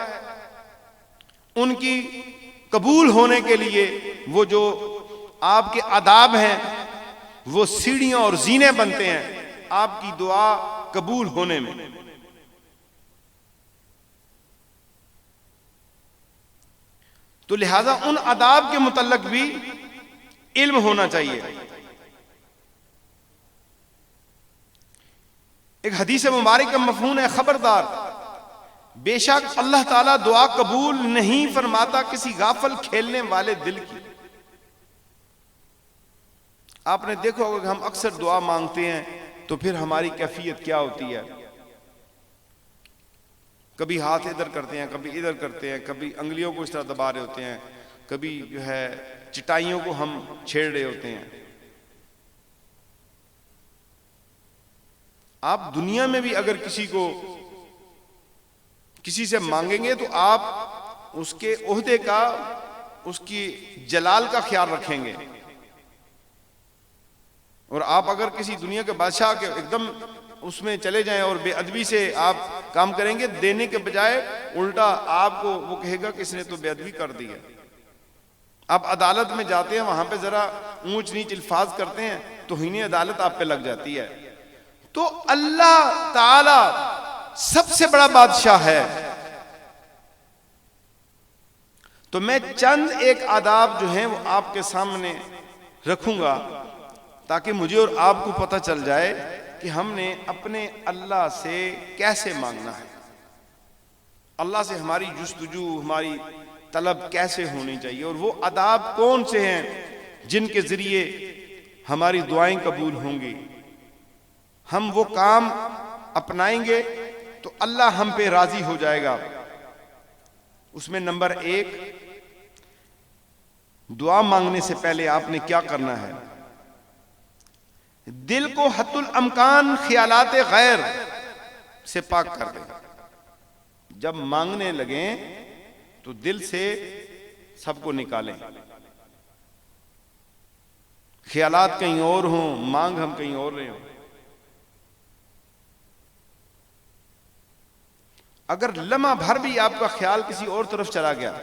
ان کی قبول ہونے کے لیے وہ جو آپ کے آداب ہیں وہ سیڑھیاں اور زینے بنتے ہیں آپ کی دعا قبول ہونے میں۔ تو لہذا ان آداب کے متعلق بھی علم ہونا چاہیے۔ ایک حدیث مبارک کا مفہوم ہے، خبردار، بے شک اللہ تعالیٰ دعا قبول نہیں فرماتا کسی غافل کھیلنے والے دل کی۔ آپ نے دیکھا ہوگا کہ ہم اکثر دعا مانگتے ہیں تو پھر ہماری کیفیت کیا ہوتی ہے، کبھی ہاتھ ادھر کرتے ہیں، کبھی ادھر کرتے ہیں، کبھی انگلیوں کو اس طرح دبا رہے ہوتے ہیں، کبھی جو ہے چٹائیوں کو ہم چھیڑ رہے ہوتے ہیں۔ آپ دنیا میں بھی اگر کسی سے مانگیں گے تو آپ اس کے عہدے کا، اس کی جلال کا خیال رکھیں گے، اور آپ اگر کسی دنیا کے بادشاہ کے ایک دم اس میں چلے جائیں اور بے ادبی سے آپ کام کریں گے، دینے کے بجائے الٹا آپ کو وہ کہے گا کہ اس نے تو بے ادبی کر دی ہے۔ آپ عدالت میں جاتے ہیں، وہاں پہ ذرا اونچ نیچ الفاظ کرتے ہیں، توہین عدالت آپ پہ لگ جاتی ہے۔ تو اللہ تعالی سب سے بڑا بادشاہ ہے۔ تو میں چند ایک آداب جو ہیں وہ آپ کے سامنے رکھوں گا تاکہ مجھے اور آپ کو پتہ چل جائے کہ ہم نے اپنے اللہ سے کیسے مانگنا ہے، اللہ سے ہماری جستجو، ہماری طلب کیسے ہونی چاہیے، اور وہ آداب کون سے ہیں جن کے ذریعے ہماری دعائیں قبول ہوں گی۔ ہم وہ کام اپنائیں گے تو اللہ ہم پہ راضی ہو جائے گا۔ اس میں نمبر 1، دعا مانگنے سے پہلے آپ نے کیا کرنا ہے؟ دل کو حت الامکان خیالات غیر سے پاک کر دیں۔ جب مانگنے لگیں تو دل سے سب کو نکالیں، خیالات کہیں اور ہوں، مانگ ہم کہیں اور رہے ہوں۔ اگر لمحہ بھر بھی آپ کا خیال کسی اور طرف چلا گیا،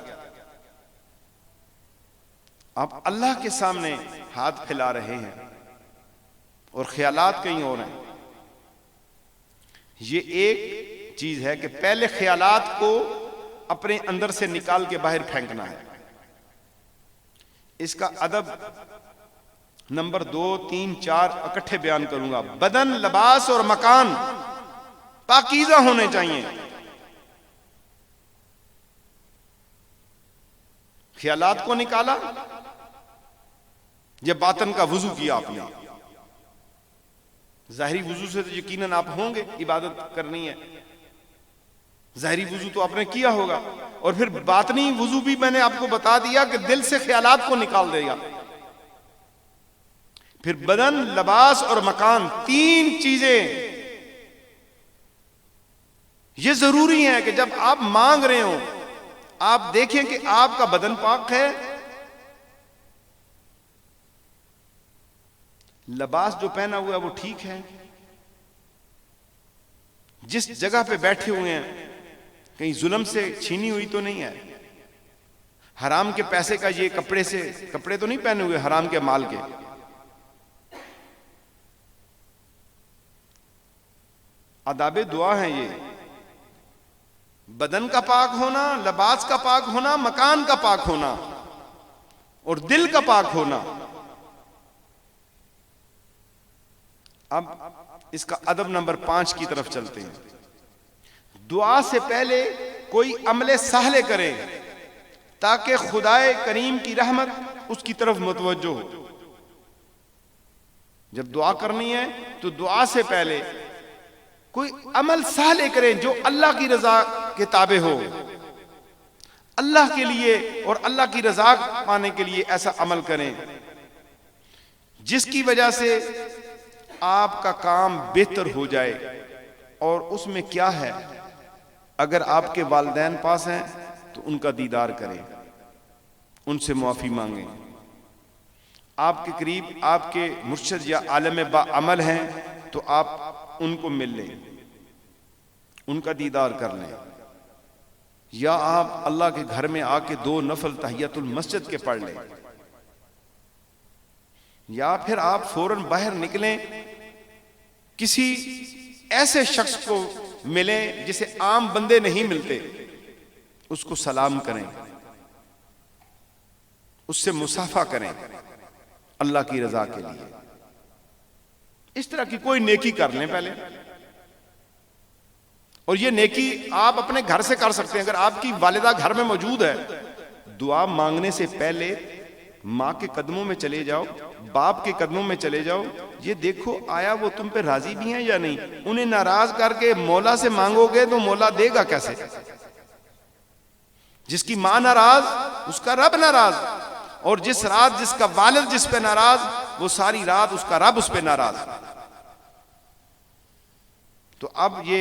آپ اللہ کے سامنے ہاتھ پھیلا رہے ہیں اور خیالات کہیں اور ہیں، یہ ایک چیز ہے کہ پہلے خیالات کو اپنے اندر سے نکال کے باہر پھینکنا ہے۔ اس کا ادب نمبر 2 3 4 اکٹھے بیان کروں گا. بدن، لباس اور مکان پاکیزہ ہونے چاہیے. خیالات کو نکالا یا باطن کا وضو کیا آپ نے. ظاہری وضو سے تو یقیناً آپ ہوں گے، عبادت کرنی ہے، ظاہری وضو تو آپ نے کیا ہوگا. اور پھر باطنی وضو بھی میں نے آپ کو بتا دیا کہ دل سے خیالات کو نکال دے گا. پھر بدن، لباس اور مکان، 3 چیزیں یہ ضروری ہیں کہ جب آپ مانگ رہے ہوں آپ دیکھیں کہ آپ کا بدن پاک ہے، لباس جو پہنا ہوا ہے وہ ٹھیک ہے، جس جگہ پہ بیٹھے ہوئے ہیں کہیں ظلم سے چھینی ہوئی تو نہیں ہے، حرام کے پیسے کا یہ کپڑے تو نہیں پہنے ہوئے حرام کے مال کے. آداب دعا ہیں یہ، بدن کا پاک ہونا، لباس کا پاک ہونا، مکان کا پاک ہونا اور دل کا پاک ہونا. اب اس کا ادب نمبر 5 کی طرف چلتے ہیں. دعا سے پہلے کوئی عمل صالح کریں تاکہ خدائے کریم کی رحمت اس کی طرف متوجہ ہو. جب دعا کرنی ہے تو دعا سے پہلے کوئی عمل صالح کریں جو اللہ کی رضا کے تابع ہو، اللہ کے لیے اور اللہ کی رضا پانے کے لیے ایسا عمل کریں جس کی وجہ سے آپ کا کام بہتر ہو جائے. اور اس میں کیا ہے؟ اگر آپ کے والدین پاس ہیں تو ان کا دیدار کریں، ان سے معافی مانگیں. آپ کے قریب آپ کے مرشد یا عالم با عمل ہیں تو آپ ان کو مل لیں، ان کا دیدار کر لیں. یا آپ اللہ کے گھر میں آ کے 2 نفل تحیت المسجد کے پڑھ لیں. یا پھر آپ فوراً باہر نکلیں، کسی ایسے شخص کو ملیں جسے عام بندے نہیں ملتے، اس کو سلام کریں، اس سے مصافحہ کریں اللہ کی رضا کے لیے. اس طرح کی کوئی نیکی کر لیں پہلے. اور یہ نیکی آپ اپنے گھر سے کر سکتے ہیں. اگر آپ کی والدہ گھر میں موجود ہے، دعا مانگنے سے پہلے ماں کے قدموں میں چلے جاؤ، باپ کے قدموں میں چلے جاؤ، یہ دیکھو آیا وہ تم پہ راضی بھی ہیں یا نہیں. انہیں ناراض کر کے مولا سے مانگو گے تو مولا دے گا کیسے؟ جس کی ماں ناراض اس کا رب ناراض، اور جس رات جس کا والد جس پہ ناراض وہ ساری رات اس کا رب اس پہ ناراض. تو اب یہ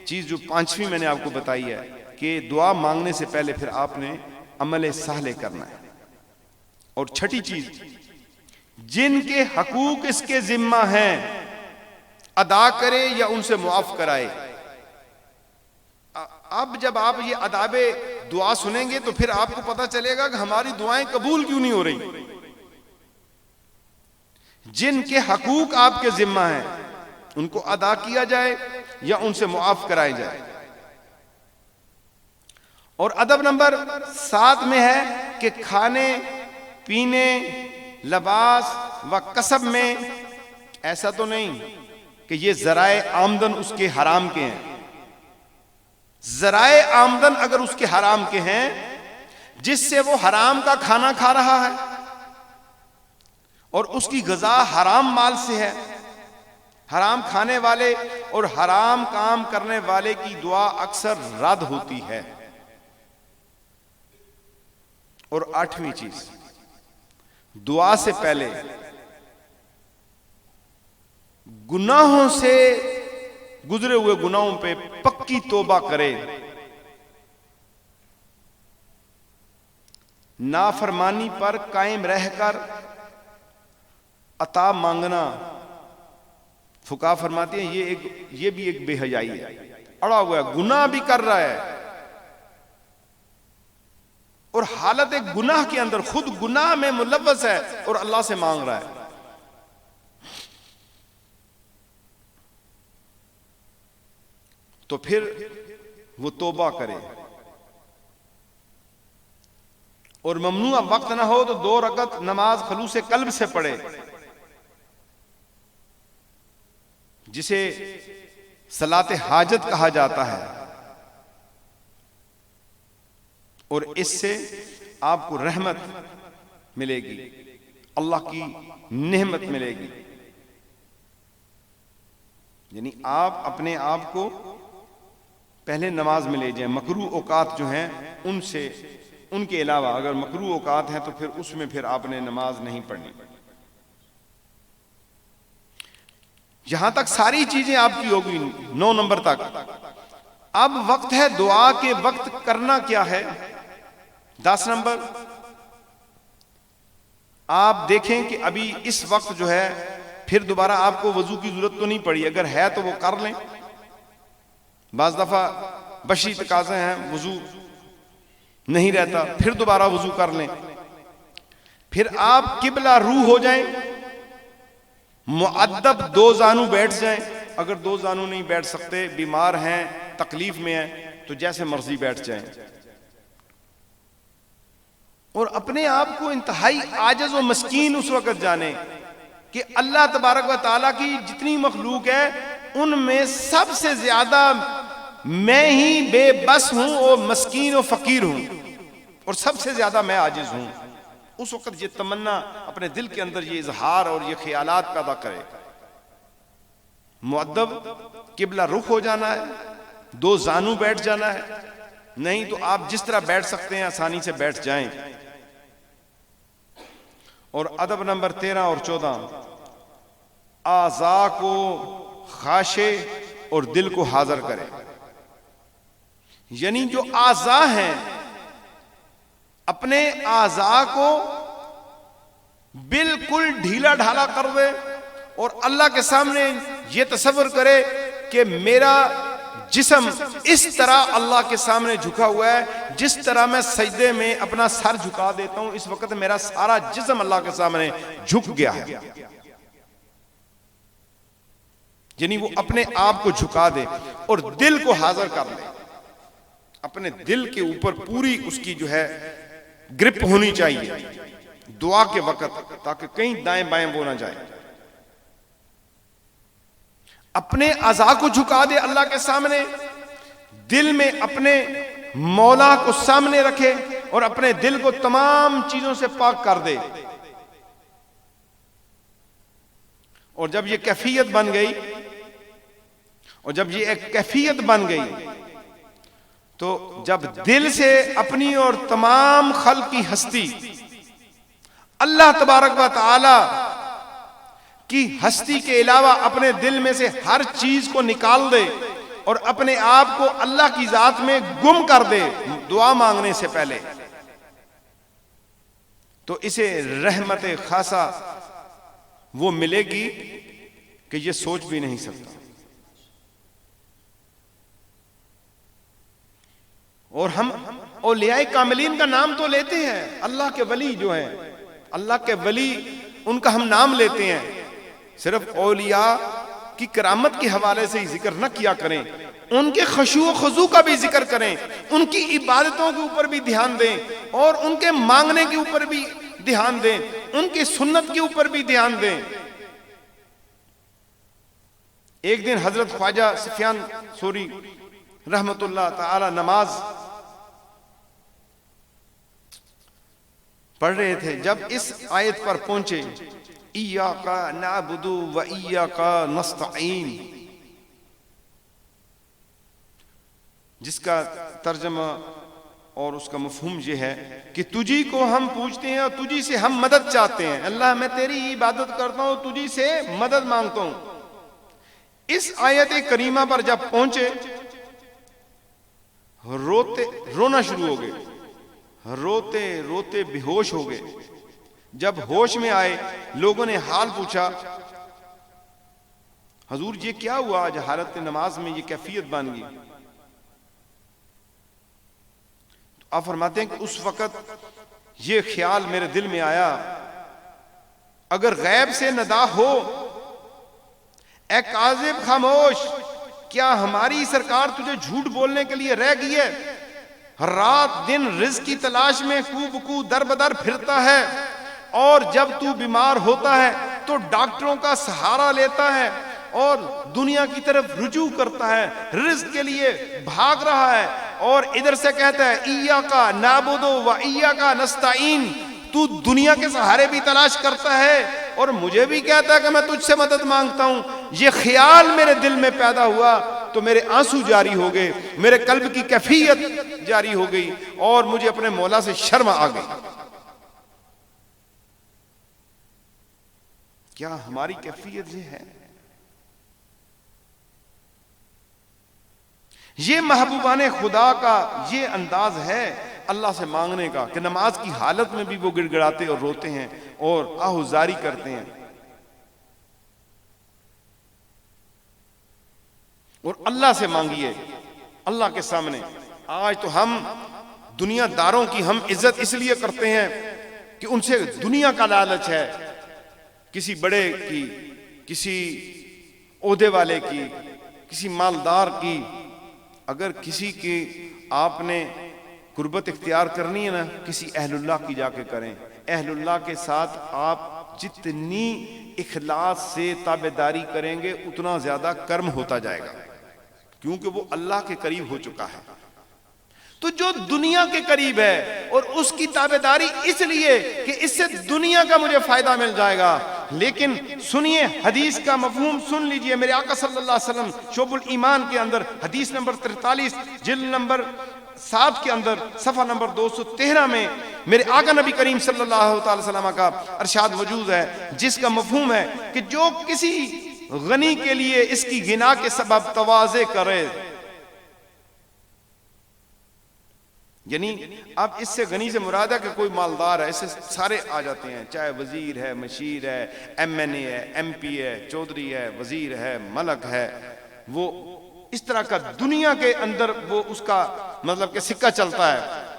چیز جو 5ویں میں نے آپ کو بتائی ہے کہ دعا مانگنے سے پہلے پھر آپ نے عمل صالح کرنا ہے. اور 6ٹھی چیز، جن کے حقوق اس کے ذمہ ہیں ادا کرے یا ان سے معاف کرائے. اب جب آپ یہ آداب دعا سنیں گے تو پھر آپ کو پتہ چلے گا کہ ہماری دعائیں قبول کیوں نہیں ہو رہی. جن کے حقوق آپ کے ذمہ ہیں ان کو ادا کیا جائے یا ان سے معاف کرائے جائے. اور ادب نمبر 7 میں ہے کہ کھانے پینے، لباس و کسب میں ایسا تو نہیں کہ یہ ذرائع آمدن اس کے حرام کے ہیں. ذرائع آمدن اگر اس کے حرام کے ہیں جس سے وہ حرام کا کھانا کھا رہا ہے اور اس کی غذا حرام مال سے ہے، حرام کھانے والے اور حرام کام کرنے والے کی دعا اکثر رد ہوتی ہے. اور 8ویں چیز، دعا سے پہلے گناہوں سے گزرے ہوئے گناہوں پہ پکی توبہ کرے. نافرمانی پر قائم رہ کر عطا مانگنا، فقہا فرماتے ہیں یہ بھی ایک بے حیائی ہے. اڑا ہوا ہے، گناہ بھی کر رہا ہے اور حالت ایک گناہ کے اندر خود گناہ میں ملوث ہے اور اللہ سے مانگ رہا ہے. تو پھر وہ توبہ کرے. اور ممنوع وقت نہ ہو تو 2 رکعت نماز خلوص قلب سے پڑھے، جسے صلاۃ حاجت کہا جاتا ہے، اور اس سے آپ کو رحمت ملے گی، اللہ کی نعمت ملے گی. یعنی آپ اپنے آپ کو پہلے نماز میں لے جائیں. مکروہ اوقات جو ہیں ان کے علاوہ اگر مکروہ اوقات ہیں تو پھر اس میں پھر آپ نے نماز نہیں پڑھنی. یہاں تک ساری چیزیں آپ کی ہوگی 9 نمبر تک. اب وقت ہے دعا کے وقت کرنا کیا ہے. 10 نمبر آپ دیکھیں کہ ابھی اس وقت جو ہے پھر دوبارہ آپ کو وضو کی ضرورت تو نہیں پڑی، اگر ہے تو وہ کر لیں. بعض دفعہ بشری تقاضے ہیں، وضو نہیں رہتا، پھر دوبارہ وضو کر لیں. پھر آپ قبلہ رو ہو جائیں، مؤدب 2 زانو بیٹھ جائیں. اگر 2 زانو نہیں بیٹھ سکتے، بیمار ہیں، تکلیف میں ہیں، تو جیسے مرضی بیٹھ جائیں. اور اپنے آپ کو انتہائی عاجز و مسکین اس وقت جانیں کہ اللہ تبارک و تعالیٰ کی جتنی مخلوق ہے ان میں سب سے زیادہ میں ہی بے بس ہوں اور مسکین و فقیر ہوں، اور سب سے زیادہ میں عاجز ہوں. اس وقت یہ تمنا اپنے دل کے اندر یہ اظہار اور یہ خیالات پیدا کرے. مؤدب قبلہ رخ ہو جانا ہے، 2 زانو بیٹھ جانا ہے، نہیں تو آپ جس طرح بیٹھ سکتے ہیں آسانی سے بیٹھ جائیں. اور ادب نمبر 13 اور 14 اعضاء کو خاشع اور دل کو حاضر کرے. یعنی جو اعضاء ہیں اپنے اعضاء کو بالکل ڈھیلا ڈھالا کر دے اور اللہ کے سامنے یہ تصور کرے کہ میرا جسم اس طرح اللہ کے سامنے جھکا ہوا ہے جس طرح میں سجدے میں اپنا سر جھکا دیتا ہوں، اس وقت میرا سارا جسم اللہ کے سامنے جھک گیا ہے. یعنی وہ اپنے آپ کو جھکا دے اور دل کو حاضر کر لے. اپنے دل کے اوپر پوری اس کی جو ہے گرپ ہونی چاہیے دعا کے وقت، تاکہ کہیں دائیں بائیں وہ نہ جائے. اپنے اعضاء کو جھکا دے اللہ کے سامنے، دل میں اپنے مولا کو سامنے رکھے اور اپنے دل کو تمام چیزوں سے پاک کر دے. اور جب یہ کیفیت بن گئی اور جب یہ ایک کیفیت بن گئی تو جب دل سے اپنی اور تمام خلق کی ہستی اللہ تبارک و تعالی کی ہستی کے علاوہ اپنے دل میں سے ہر چیز کو نکال دے اور اپنے آپ کو اللہ کی ذات میں گم کر دے دعا مانگنے سے پہلے، تو اسے رحمت خاصہ وہ ملے گی کہ یہ سوچ بھی نہیں سکتا. اور ہم اولیاء کاملین کا نام تو لیتے ہیں، اللہ کے ولی جو ہیں، اللہ کے ولی ان کا ہم نام لیتے ہیں، صرف اولیاء کی کرامت کے حوالے سے ہی ذکر نہ کیا کریں، ان کے خشوع و خضوع کا بھی ذکر کریں، ان کی عبادتوں کے اوپر بھی دھیان دیں اور ان کے مانگنے کے اوپر بھی دھیان دیں، ان کی سنت کے اوپر بھی دھیان دیں. ایک دن حضرت خواجہ سفیان ثوری رحمت اللہ تعالی نماز پڑھ رہے تھے، جب اس آیت پر پہنچے ایاک نعبد و ایاک نستعین، جس کا ترجمہ اور اس کا مفہوم یہ ہے کہ تجھی کو ہم پوچھتے ہیں اور تجھی سے ہم مدد چاہتے ہیں. اللہ میں تیری عبادت کرتا ہوں، تجھی سے مدد مانگتا ہوں. اس آیت کریمہ پر جب پہنچے رونا شروع ہو گئے، روتے روتے بے ہوش ہو گئے. جب ہوش میں آئے لوگوں نے حال پوچھا، حضور یہ کیا ہوا آج حالت نماز میں یہ کیفیت بن گئی؟ آپ فرماتے ہیں کہ اس وقت یہ خیال میرے دل میں آیا، اگر غیب سے ندا ہو اے کاذب خاموش، کیا ہماری سرکار تجھے جھوٹ بولنے کے لیے رہ گئی ہے؟ رات دن رزق کی تلاش میں کو بکو در بدر پھرتا ہے، اور جب تو بیمار ہوتا ہے تو ڈاکٹروں کا سہارا لیتا ہے اور دنیا کی طرف رجوع کرتا ہے، رزق کے لیے بھاگ رہا ہے، اور ادھر سے کہتا ہے ایاکا نعبد و ایاکا نستعین، تو دنیا کے سہارے بھی تلاش کرتا ہے اور مجھے بھی کہتا ہے کہ میں تجھ سے مدد مانگتا ہوں۔ یہ خیال میرے دل میں پیدا ہوا تو میرے آنسو جاری ہو گئے، میرے قلب کی کیفیت جاری ہو گئی اور مجھے اپنے مولا سے شرم آ گئی۔ کیا ہماری کیفیت یہ ہے؟ یہ محبوبان خدا کا یہ انداز ہے اللہ سے مانگنے کا کہ نماز کی حالت میں بھی وہ گڑ گڑاتے اور روتے ہیں اور آہوزاری کرتے ہیں، اور اللہ سے مانگیے اللہ کے سامنے۔ آج تو ہم دنیا داروں کی ہم عزت اس لیے کرتے ہیں کہ ان سے دنیا کا لالچ ہے، کسی بڑے کی، کسی عہدے والے کی، کسی مالدار کی۔ اگر کسی کی آپ نے قربت اختیار کرنی ہے نا، کسی اہل اللہ کی جا کے کریں۔ اہل اللہ کے ساتھ آپ جتنی اخلاص سے تابعداری کریں گے اتنا زیادہ کرم ہوتا جائے گا، کیونکہ وہ اللہ کے قریب ہو چکا ہے۔ تو جو دنیا کے قریب ہے اور اس کی تابعداری اس لیے کہ اس سے دنیا کا مجھے فائدہ مل جائے گا، لیکن سنیے حدیث کا مفہوم سن لیجئے۔ میرے آقا صلی اللہ علیہ وسلم شعب الایمان کے اندر حدیث نمبر 43 جلد نمبر 7 کے اندر صفحہ نمبر 213 میں میرے آقا نبی کریم صلی اللہ تعالی وسلم کا ارشاد موجود ہے، جس کا مفہوم ہے کہ جو کسی غنی کے لیے اس کی غنا کے سبب تواضع کرے، یعنی اب اس سے غنی سے مراد ہے کہ کوئی مالدار ہے، اس سے سارے آ جاتے ہیں، چاہے وزیر ہے، مشیر ہے، ایم این اے ہے، ایم پی ہے، چودھری ہے، وزیر ہے، ملک ہے، وہ اس طرح کا دنیا کے اندر وہ اس کا مطلب کہ سکہ چلتا ہے۔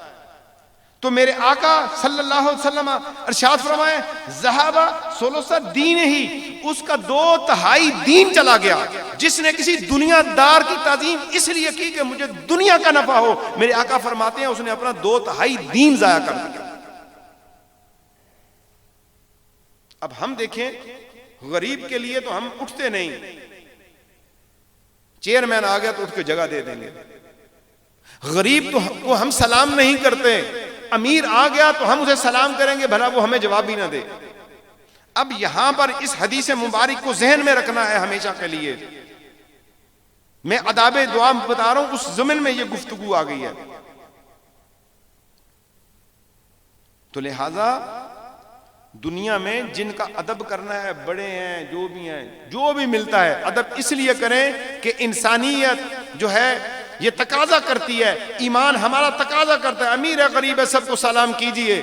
تو میرے آقا صلی اللہ علیہ وسلم ارشاد فرمائے ذہابہ ثلث دین ہی، اس کا 2/3 دین چلا گیا۔ جس نے کسی دنیا دار کی تعظیم اس لیے کی کہ مجھے دنیا کا نفع ہو، میرے آقا فرماتے ہیں اس نے اپنا 2/3 دین ضائع کر دیا۔ اب ہم دیکھیں غریب کے لیے تو ہم اٹھتے نہیں، چیئرمین آ گیا تو اٹھ کے جگہ دے دیں گے، غریب کو ہم سلام نہیں کرتے، امیر آ گیا تو ہم اسے سلام کریں گے بھلا وہ ہمیں جواب بھی نہ دے۔ اب یہاں پر اس حدیث مبارک کو ذہن میں رکھنا ہے ہمیشہ کے لیے۔ میں آداب دعا بتا رہا ہوں، اس ضمن میں یہ گفتگو آ گئی ہے۔ تو لہذا دنیا میں جن کا ادب کرنا ہے، بڑے ہیں جو بھی ہیں، جو بھی ملتا ہے ادب اس لیے کریں کہ انسانیت جو ہے یہ تقاضا کرتی ہے، ایمان ہمارا تقاضا کرتا ہے، امیر ہے غریب ہے سب کو سلام کیجئے،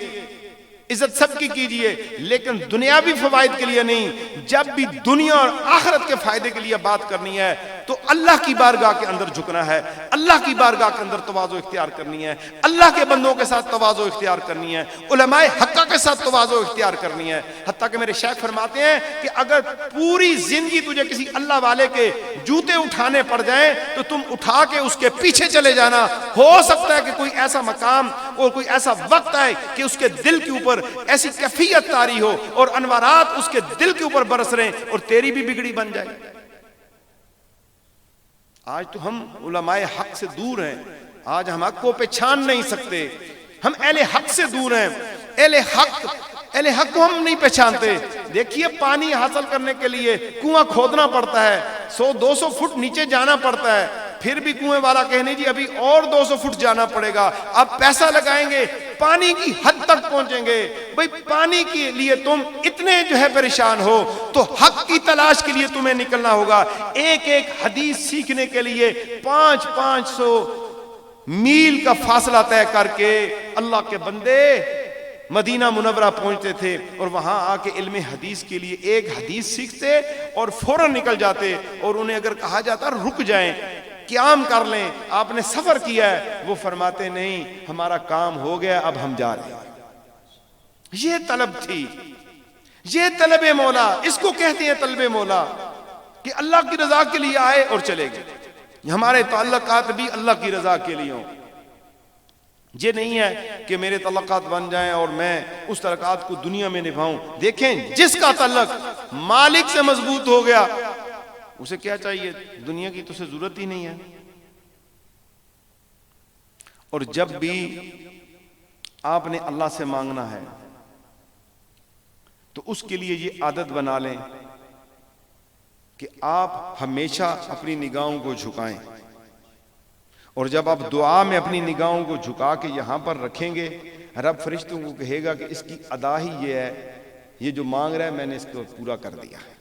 عزت سب کی کیجئے، لیکن دنیاوی فوائد کے لیے نہیں۔ جب بھی دنیا اور آخرت کے فائدے کے لیے بات کرنی ہے تو اللہ کی بارگاہ کے اندر جھکنا ہے، اللہ کی بارگاہ کے اندر تواضع اختیار کرنی ہے، اللہ کے بندوں کے ساتھ تواضع اختیار کرنی ہے، علماء حقہ کے ساتھ تواضع اختیار کرنی ہے۔ حتیٰ کہ میرے شیخ فرماتے ہیں کہ اگر پوری زندگی تجھے کسی اللہ والے کے جوتے اٹھانے پڑ جائیں تو تم اٹھا کے اس کے پیچھے چلے جانا، ہو سکتا ہے کہ کوئی ایسا مقام اور کوئی ایسا وقت آئے کہ اس کے دل کے اوپر ایسی کیفیت طاری ہو اور انوارات اس کے دل کے اوپر برس رہے اور تیری بھی بگڑی بن جائے۔ آج تو ہم علماء حق سے دور ہیں، آج ہم حق کو پہچان نہیں سکتے، ہم اہل حق سے دور ہیں، اہل حق کو ہم نہیں پہچانتے۔ دیکھیے پانی حاصل کرنے کے لیے کنواں کھودنا پڑتا ہے، 100-200 فٹ نیچے جانا پڑتا ہے، پھر بھی کنویں والا کہنے جی ابھی اور 200 فٹ جانا پڑے گا، اب پیسہ لگائیں گے، پانی کی حد تک پہنچیں گے۔ بھئی پانی کے لیے تم اتنے جو ہے پریشان ہو تو حق کی تلاش کے لیے تمہیں نکلنا ہوگا۔ ایک ایک حدیث سیکھنے کے لیے 500 میل کا فاصلہ طے کر کے اللہ کے بندے مدینہ منورہ پہنچتے تھے اور وہاں آ کے علم حدیث کے لیے ایک حدیث سیکھتے اور فوراً نکل جاتے، اور انہیں اگر کہا جاتا رک جائیں، قیام کر لیں، آپ نے سفر کیا ہے، وہ فرماتے نہیں ہمارا کام ہو گیا اب ہم جا رہے ہیں۔ یہ طلب تھی، یہ طلب مولا، اس کو کہتے ہیں طلب مولا، کہ اللہ کی رضا کے لیے آئے اور چلے گئے، ہمارے تعلقات بھی اللہ کی رضا کے لیے ہوں۔ یہ نہیں ہے کہ میرے تعلقات بن جائیں اور میں اس تعلقات کو دنیا میں نبھاؤں. دیکھیں جس کا تعلق مالک سے مضبوط ہو گیا اسے کیا چاہیے؟ دنیا کی تو اسے ضرورت ہی نہیں ہے. اور جب بھی آپ نے اللہ سے مانگنا ہے تو اس کے لیے یہ عادت بنا لیں کہ آپ ہمیشہ اپنی نگاہوں کو جھکائیں. اور جب آپ دعا میں اپنی نگاہوں کو جھکا کے یہاں پر رکھیں گے رب فرشتوں کو کہے گا کہ اس کی ادا ہی یہ ہے، یہ جو مانگ رہا ہے میں نے اس کو پورا کر دیا ہے.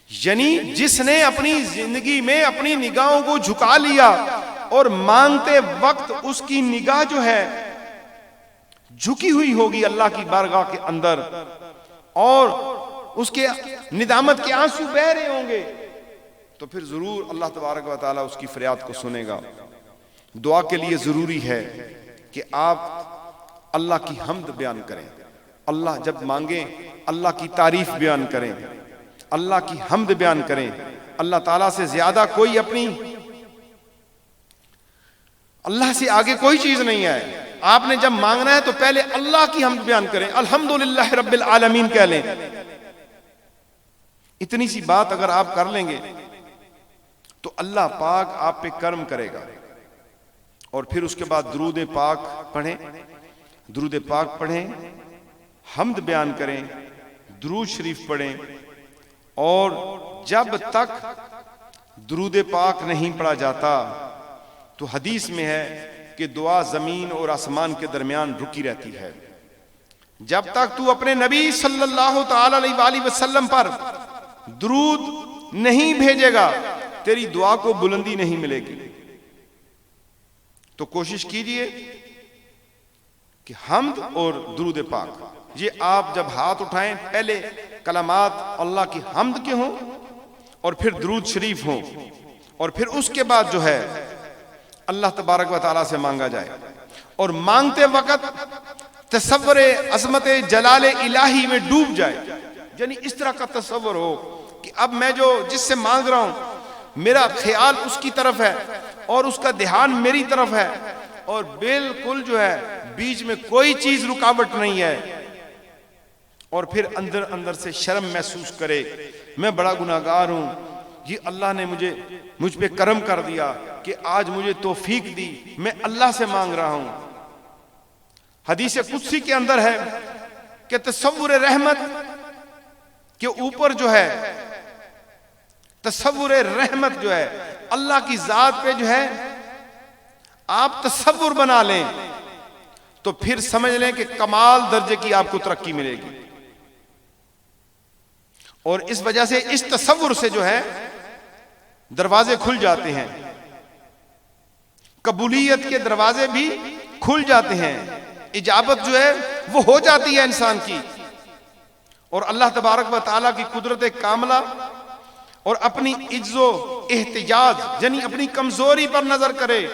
یعنی جس نے اپنی زندگی میں اپنی نگاہوں کو جھکا لیا اور مانگتے وقت اس کی نگاہ جو ہے جھکی ہوئی ہوگی اللہ کی بارگاہ کے اندر اور اس کے ندامت کے آنسو بہ رہے ہوں گے، تو پھر ضرور اللہ تبارک و تعالیٰ اس کی فریاد کو سنے گا. دعا کے لیے ضروری ہے کہ آپ اللہ کی حمد بیان کریں. اللہ جب مانگیں اللہ کی تعریف بیان کریں، اللہ کی حمد بیان کریں. اللہ تعالیٰ سے زیادہ کوئی اپنی اللہ سے آگے کوئی چیز نہیں ہے. آپ نے جب مانگنا ہے تو پہلے اللہ کی حمد بیان کریں، الحمدللہ رب العالمین کہہ لیں. اتنی سی بات اگر آپ کر لیں گے تو اللہ پاک آپ پہ کرم کرے گا. اور پھر اس کے بعد درود پاک پڑھیں، درود پاک پڑھیں، حمد بیان کریں، درود شریف پڑھیں. اور جب تک درود پاک نہیں پڑھا جاتا تو حدیث میں ہے کہ دعا زمین اور آسمان کے درمیان رکی رہتی ہے. جب تک تو اپنے نبی صلی اللہ تعالی علیہ وآلہ وسلم پر درود نہیں بھیجے گا تیری دعا کو بلندی نہیں ملے گی. تو کوشش کیجئے کہ حمد اور درود پاک یہ آپ جب ہاتھ اٹھائیں پہلے کلمات اللہ کی حمد کے ہوں اور پھر درود شریف ہوں اور پھر اس کے بعد جو ہے اللہ تبارک و تعالیٰ سے مانگا جائے. اور مانگتے وقت تصور عظمت جلال الہی میں ڈوب جائے. یعنی اس طرح کا تصور ہو کہ اب میں جو جس سے مانگ رہا ہوں میرا خیال اس کی طرف ہے اور اس کا دھیان میری طرف ہے اور بالکل جو ہے بیچ میں کوئی چیز رکاوٹ نہیں ہے. اور پھر اندر اندر سے شرم محسوس کرے میں بڑا گناہگار ہوں، یہ اللہ نے مجھ پہ کرم کر دیا کہ آج مجھے توفیق دی، میں اللہ سے مانگ رہا ہوں. حدیث قدسی کے اندر ہے کہ تصور رحمت کے اوپر جو ہے تصور رحمت جو ہے اللہ کی ذات پہ جو ہے آپ تصور بنا لیں تو پھر سمجھ لیں کہ کمال درجے کی آپ کو ترقی ملے گی. اور اس وجہ سے اس تصور سے جو ہے دروازے کھل جاتے ہیں، قبولیت کے دروازے بھی کھل جاتے ہیں، اجابت جو ہے وہ ہو جاتی ہے انسان کی. اور اللہ تبارک و تعالیٰ کی قدرت کاملہ اور اپنی عجز و احتجاج یعنی اپنی کمزوری پر نظر کرے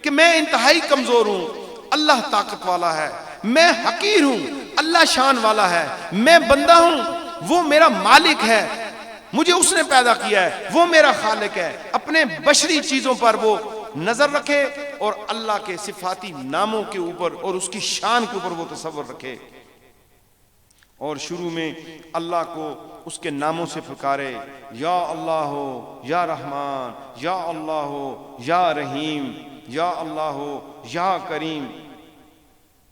کہ میں انتہائی کمزور ہوں، اللہ طاقت والا ہے، میں حقیر ہوں، اللہ شان والا ہے، میں بندہ ہوں، وہ میرا مالک ہے، مجھے اس نے پیدا کیا ہے، وہ میرا خالق ہے. اپنے بشری چیزوں پر وہ نظر رکھے اور اللہ کے صفاتی ناموں کے اوپر اور اس کی شان کے اوپر وہ تصور رکھے اور شروع میں اللہ کو اس کے ناموں سے پکارے، یا اللہ ہو، یا رحمان، یا اللہ ہو، یا رحیم، یا اللہ ہو، یا کریم.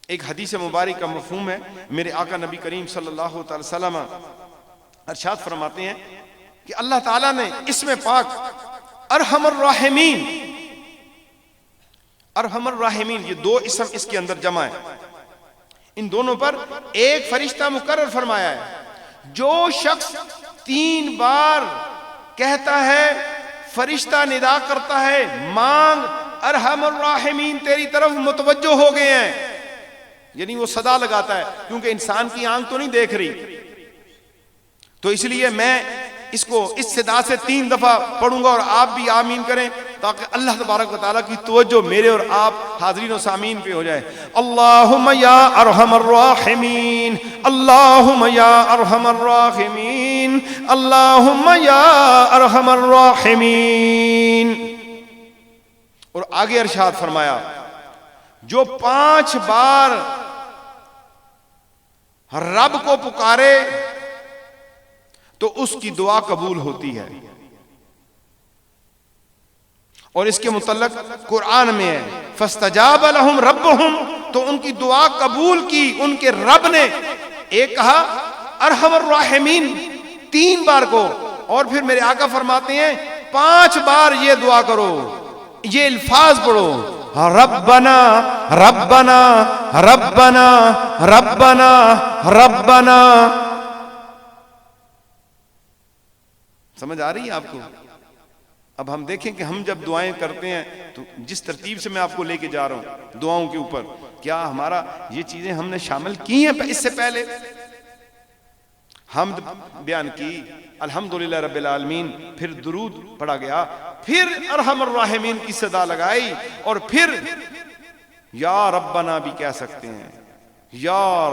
ایک حدیث مبارک کا مفہوم ہے، میرے آقا نبی کریم صلی اللہ تعالی وسلم ارشاد فرماتے ہیں کہ اللہ تعالیٰ نے اسم پاک ارحم الراحمین، ارحم الراحمین یہ دو اسم اس کے اندر جمع ہے، ان دونوں پر ایک فرشتہ مقرر فرمایا ہے. جو شخص 3 بار کہتا ہے، فرشتہ ندا کرتا ہے مانگ، ارحم الراحمین تیری طرف متوجہ ہو گئے ہیں. یعنی وہ صدا لگاتا ہے کیونکہ انسان کی آنکھ تو نہیں دیکھ رہی، تو اس لیے میں اس کو اس صدا سے 3 دفعہ پڑھوں گا اور آپ بھی آمین کریں تاکہ اللہ تبارک و تعالیٰ کی توجہ میرے اور آپ حاضرین و سامعین پہ ہو جائے. اللہم یا ارحم الراحمین، اللہم یا ارحم الراحمین، اللہم یا ارحم الراحمین. اور آگے ارشاد فرمایا جو 5 بار رب کو پکارے تو اس کی دعا قبول ہوتی ہے. اور اس کے متعلق قرآن میں ہے فاستجاب لهم ربهم، تو ان کی دعا قبول کی ان کے رب نے. ایک کہا ارحم الراحمین 3 بار کو، اور پھر میرے آقا فرماتے ہیں 5 بار یہ دعا کرو، یہ الفاظ پڑھو ربنا ربنا ربنا ربنا ربنا. سمجھ آ رہی ہے آپ کو؟ اب ہم دیکھیں کہ ہم جب دعائیں کرتے ہیں تو جس ترتیب سے میں آپ کو لے کے جا رہا ہوں دعاؤں کے اوپر، کیا ہمارا یہ چیزیں ہم نے شامل کی ہیں اس سے پہلے؟ حمد بیان کی، الحمدللہ رب العالمین، پھر درود پڑھا گیا، پھر ارحم الراحمین کی صدا لگائی، اور پھر یا ربنا بھی کہہ سکتے ہیں، یا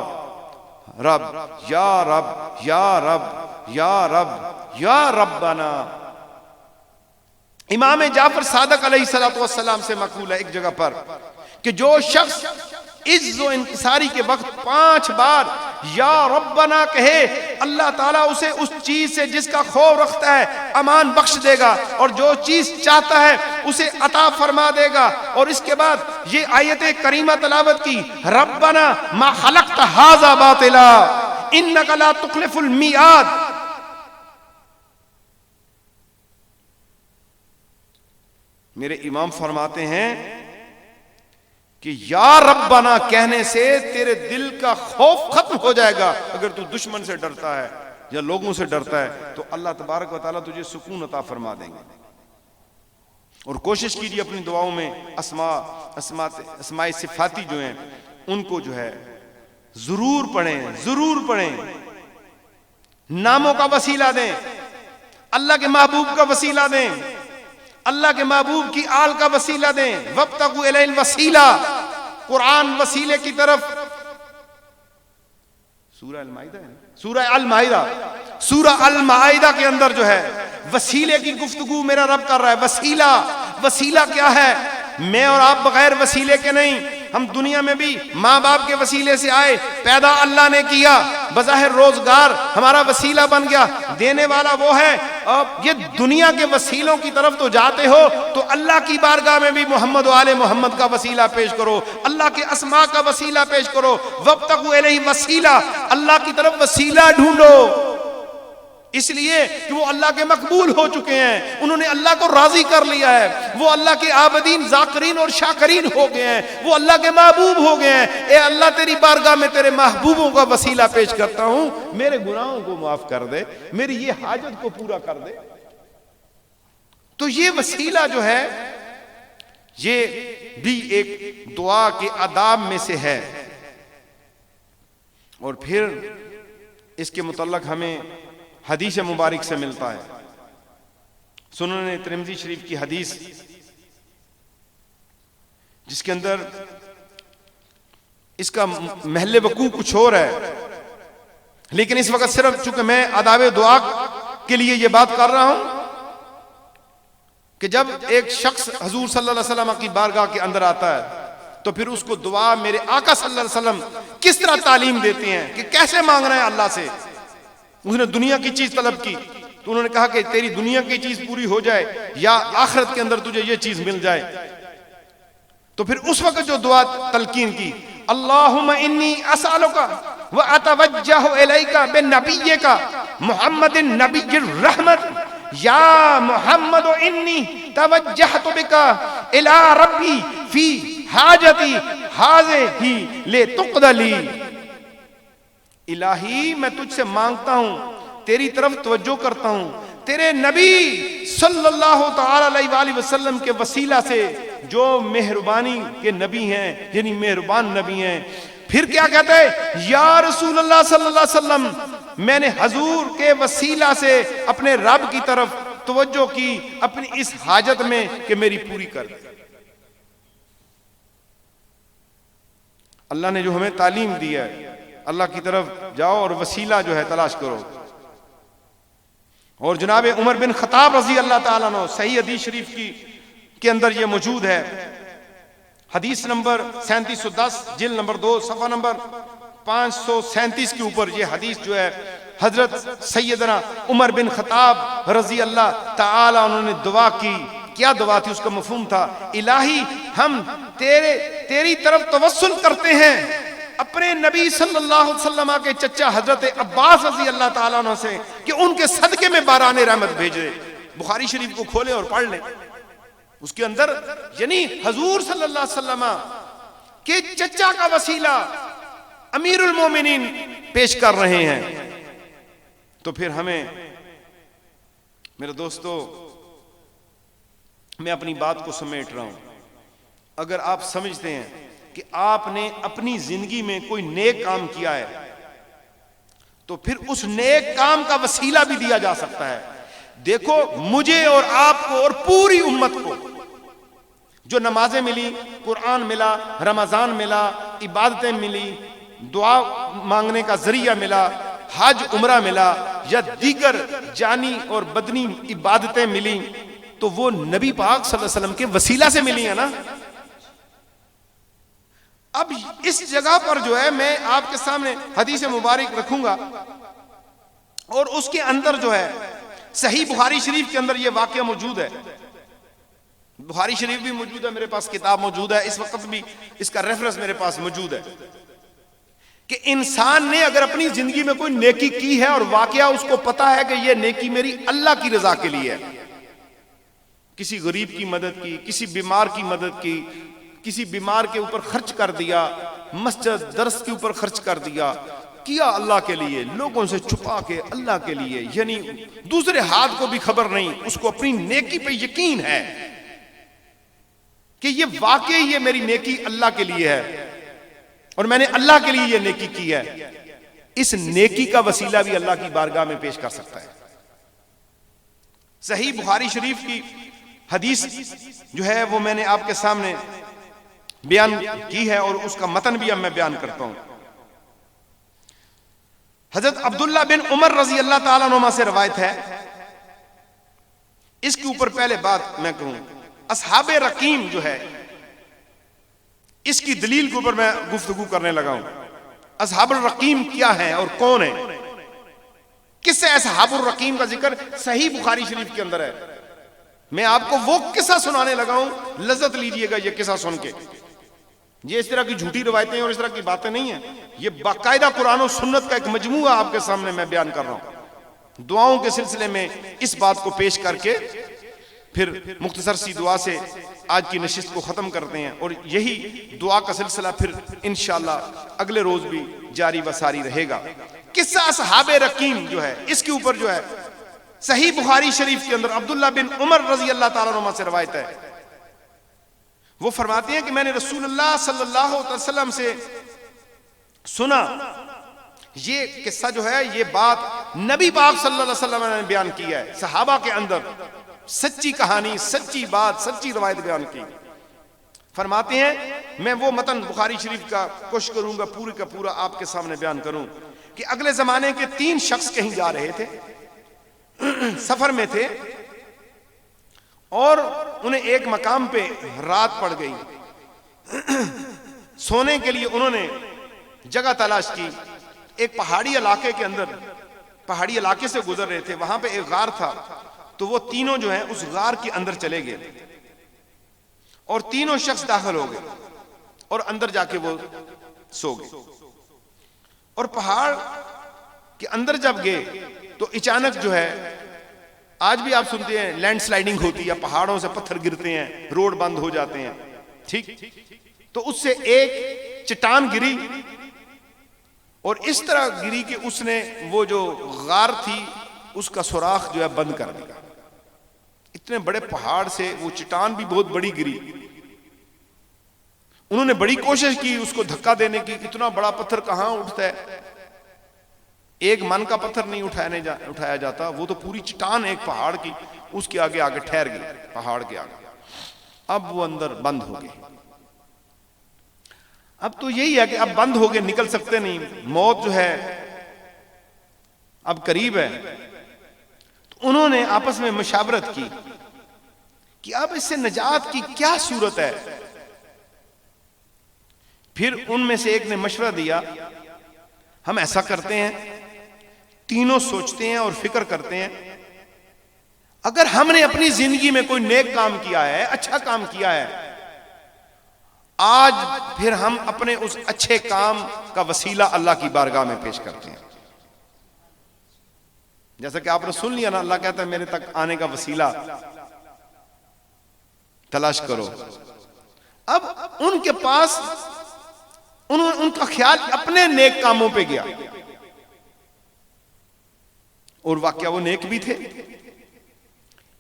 رب یا رب یا رب یا رب یا ربنا. امام جعفر صادق علیہ السلام سے مقبول ہے ایک جگہ پر کہ جو شخص عز و انکساری کے وقت 5 بار یا ربنا کہے، اللہ تعالیٰ اسے اس چیز سے جس کا خوف رکھتا ہے امان بخش دے گا، اور جو چیز چاہتا ہے اسے عطا فرما دے گا. اور اس کے بعد یہ آیت کریمہ تلاوت کی ربنا ما خلقت ھذا باطلا انک لا تخلف المیعاد. میرے امام فرماتے ہیں کہ یا ربنا کہنے سے تیرے دل کا خوف ختم ہو جائے گا. اگر تو دشمن سے ڈرتا ہے یا لوگوں سے ڈرتا ہے تو اللہ تبارک و تعالیٰ تجھے سکون عطا فرما دیں گے. اور کوشش کیجیے اپنی دعاؤں میں اسماء صفاتی جو ہیں ان کو جو ہے ضرور پڑھیں، ضرور پڑھیں. ناموں کا وسیلہ دیں، اللہ کے محبوب کا وسیلہ دیں، اللہ کے محبوب کی آل کا وسیلہ دیں. وابتغوا الیہ الوسیلہ، قرآن وسیلے کی طرف. سورہ المائدہ ہے، سورہ المائدہ کے اندر جو ہے وسیلے کی گفتگو میرا رب کر رہا ہے. وسیلہ کیا ہے؟ میں اور آپ بغیر وسیلے کے نہیں. ہم دنیا میں بھی ماں باپ کے وسیلے سے آئے، پیدا اللہ نے کیا، بظاہر روزگار ہمارا وسیلہ بن گیا، دینے والا وہ ہے. اب یہ دنیا کے وسیلوں کی طرف تو جاتے ہو تو اللہ کی بارگاہ میں بھی محمد و آل محمد کا وسیلہ پیش کرو، اللہ کے اسماء کا وسیلہ پیش کرو. وابتغوا الیہ وسیلہ، اللہ کی طرف وسیلہ ڈھونڈو، اس لیے کہ وہ اللہ کے مقبول ہو چکے ہیں، انہوں نے اللہ کو راضی کر لیا ہے، وہ اللہ کے عابدین ذاکرین اور شاکرین ہو گئے ہیں، وہ اللہ کے محبوب ہو گئے ہیں. اے اللہ تیری بارگاہ میں تیرے محبوبوں کا وسیلہ پیش کرتا ہوں، میرے گناہوں کو معاف کر دے، میری یہ حاجت کو پورا کر دے. تو یہ وسیلہ جو ہے یہ بھی ایک دعا کے آداب میں سے ہے. اور پھر اس کے متعلق ہمیں حدیث مبارک سے ملتا ہے. سنن ترمذی شریف کی حدیث جس کے اندر اس کا محل وقوع کچھ اور ہے، لیکن اس وقت صرف چونکہ میں آداب دعا کے لیے یہ بات کر رہا ہوں کہ جب ایک شخص حضور صلی اللہ علیہ وسلم کی بارگاہ کے اندر آتا ہے تو پھر اس کو دعا میرے آقا صلی اللہ علیہ وسلم کس طرح تعلیم دیتے ہیں کہ کیسے مانگنا ہے اللہ سے. اس نے دنیا کی چیز طلب کی تو انہوں نے کہا کہ تیری دنیا کی چیز پوری ہو جائے یا آخرت کے اندر تجھے یہ چیز مل جائے. تو پھر اس وقت جو دعا تلقین کی اللہم انی اسألک واتوجہ الیک بنبیک محمد نبی الرحمت یا محمد انی توجہت بک الی ربی فی حاجتی ہذہ لتقض لی. الہی میں تجھ سے مانگتا ہوں، تیری طرف توجہ کرتا ہوں، تیرے نبی صلی اللہ تعالی علیہ وآلہ وسلم کے وسیلہ سے جو مہربانی کے نبی ہیں، یعنی مہربان نبی ہیں. پھر کیا کہتا ہے یا رسول اللہ صلی اللہ علیہ وسلم، میں نے حضور کے وسیلہ سے اپنے رب کی طرف توجہ کی اپنی اس حاجت میں کہ میری پوری کر دے. اللہ نے جو ہمیں تعلیم دی ہے اللہ کی طرف جاؤ اور وسیلہ جو ہے تلاش کرو. اور جناب عمر بن خطاب رضی اللہ تعالیٰ عنہ صحیح حدیث شریف کے اندر یہ موجود ہے حدیث نمبر 3710 جلد نمبر 2 صفحہ نمبر 537 کے اوپر یہ حدیث جو ہے حضرت سیدنا عمر بن خطاب رضی اللہ تعالی انہوں نے دعا کی. کیا دعا تھی؟ اس کا مفہوم تھا الہی ہم تیری طرف توسل کرتے ہیں اپنے نبی صلی اللہ علیہ وسلم کے چچا حضرت عباس رضی اللہ تعالیٰ عنہ سے کہ ان کے صدقے میں باران رحمت بھیجے. بخاری شریف کو کھولیں اور پڑھ لیں. اس کے اندر یعنی حضور صلی اللہ علیہ وسلم کے چچا کا وسیلہ امیر المومنین پیش کر رہے ہیں. تو پھر ہمیں میرے دوستو میں اپنی بات کو سمیٹ رہا ہوں. اگر آپ سمجھتے ہیں کہ آپ نے اپنی زندگی میں کوئی نیک کام کیا ہے تو پھر اس نیک کام کا وسیلہ بھی دیا جا سکتا ہے. دیکھو مجھے اور آپ کو اور پوری امت کو جو نمازیں ملی, قرآن ملا, رمضان ملا, عبادتیں ملی, دعا مانگنے کا ذریعہ ملا, حج عمرہ ملا یا دیگر جانی اور بدنی عبادتیں ملی, تو وہ نبی پاک صلی اللہ علیہ وسلم کے وسیلہ سے ملی ہیں نا. اب اس جگہ پر جو ہے میں آپ کے سامنے حدیث مبارک رکھوں گا اور اس کے اندر جو ہے صحیح بخاری شریف کے اندر یہ واقعہ موجود ہے. بخاری شریف بھی موجود ہے, میرے پاس کتاب موجود ہے, اس وقت بھی اس کا ریفرنس میرے پاس موجود ہے کہ انسان نے اگر اپنی زندگی میں کوئی نیکی کی ہے اور واقعہ اس کو پتا ہے کہ یہ نیکی میری اللہ کی رضا کے لیے ہے, کسی غریب کی مدد کی, کسی بیمار کی مدد کی, کسی بیمار کے اوپر خرچ کر دیا, مسجد درس کے اوپر خرچ کر دیا, کیا اللہ کے لیے, لوگوں سے چھپا کے اللہ کے لیے, یعنی دوسرے ہاتھ کو بھی خبر نہیں, اس کو اپنی نیکی پہ یقین ہے کہ یہ واقعی یہ میری نیکی اللہ کے لیے ہے اور میں نے اللہ کے لیے یہ نیکی کی ہے. اس نیکی کا وسیلہ بھی اللہ کی بارگاہ میں پیش کر سکتا ہے. صحیح بخاری شریف کی حدیث جو ہے وہ میں نے آپ کے سامنے بیان کی ہے اور اس کا متن بھی اب میں بیان کرتا ہوں. حضرت عبداللہ بن عمر رضی اللہ تعالیٰ عنہ سے روایت ہے. اس کے اوپر پہلے بات میں کہوں, اصحاب رقیم جو ہے اس کی دلیل کے اوپر میں گفتگو کرنے لگا ہوں. اصحاب الرقیم کیا ہیں اور کون ہیں؟ کس سے اصحاب الرقیم کا ذکر صحیح بخاری شریف کے اندر ہے. میں آپ کو وہ قصہ سنانے لگا ہوں, لذت لیجئے گا یہ قصہ سن کے. یہ اس طرح کی جھوٹی روایتیں اور اس طرح کی باتیں نہیں ہیں, یہ باقاعدہ قرآن و سنت کا ایک مجموعہ آپ کے سامنے میں بیان کر رہا ہوں. دعاؤں کے سلسلے میں اس بات کو پیش کر کے پھر مختصر سی دعا سے آج کی نشست کو ختم کرتے ہیں, اور یہی دعا کا سلسلہ پھر انشاءاللہ اگلے روز بھی جاری و ساری رہے گا. قصہ اصحاب رقیم جو ہے اس کے اوپر جو ہے صحیح بخاری شریف کے اندر عبداللہ بن عمر رضی اللہ تعالیٰ عنہ سے روایت ہے. وہ فرماتے ہیں کہ میں نے رسول اللہ صلی اللہ علیہ وسلم سے سنا. یہ قصہ جو ہے یہ بات نبی پاک صلی اللہ علیہ وسلم نے بیان کیا ہے, صحابہ کے اندر سچی کہانی, سچی بات, سچی روایت بیان کی. فرماتے ہیں میں وہ متن بخاری شریف کا کوشش کروں گا پورے کا پورا آپ کے سامنے بیان کروں کہ اگلے زمانے کے 3 شخص کہیں جا رہے تھے, سفر میں تھے, اور انہیں ایک مقام پہ رات پڑ گئی. سونے کے لیے انہوں نے جگہ تلاش کی. ایک پہاڑی علاقے کے اندر, پہاڑی علاقے سے گزر رہے تھے, وہاں پہ ایک غار تھا, تو وہ تینوں جو ہیں اس غار کے اندر چلے گئے اور تینوں شخص داخل ہو گئے اور اندر جا کے وہ سو گئے. اور پہاڑ کے اندر جب گئے تو اچانک جو ہے, آج بھی آپ سنتے ہیں لینڈ سلائیڈنگ ہوتی ہے, پہاڑوں سے پتھر گرتے ہیں, روڈ بند ہو جاتے ہیں, ٹھیک, تو اس سے ایک چٹان گری اور اس طرح گری کہ اس نے وہ جو غار تھی اس کا سوراخ جو ہے بند کر دیا. اتنے بڑے پہاڑ سے وہ چٹان بھی بہت بڑی گری. انہوں نے بڑی کوشش کی اس کو دھکا دینے کی, اتنا بڑا پتھر کہاں اٹھتا ہے, ایک من کا پتھر نہیں اٹھایا جاتا, وہ تو پوری چٹان ایک پہاڑ کی, اس کے آگے آگے ٹھہر گئی پہاڑ کے آگے. اب وہ اندر بند ہو گئے. اب تو یہی ہے کہ اب بند ہو گئے, نکل سکتے نہیں, موت جو ہے اب قریب ہے. تو انہوں نے آپس میں مشاورت کی کہ اب اس سے نجات کی کیا صورت ہے. پھر ان میں سے ایک نے مشورہ دیا، ہم ایسا کرتے ہیں، تینوں سوچتے ہیں اور فکر کرتے ہیں، اگر ہم نے اپنی زندگی میں کوئی نیک کام کیا ہے، اچھا کام کیا ہے، آج پھر ہم اپنے اس اچھے کام کا وسیلہ اللہ کی بارگاہ میں پیش کرتے ہیں۔ جیسا کہ آپ نے سن لیا نا، اللہ کہتا ہے میرے تک آنے کا وسیلہ تلاش کرو۔ اب ان کے پاس ان کا خیال اپنے نیک کاموں پہ گیا، اور واقعہ وہ نیک بھی تھے۔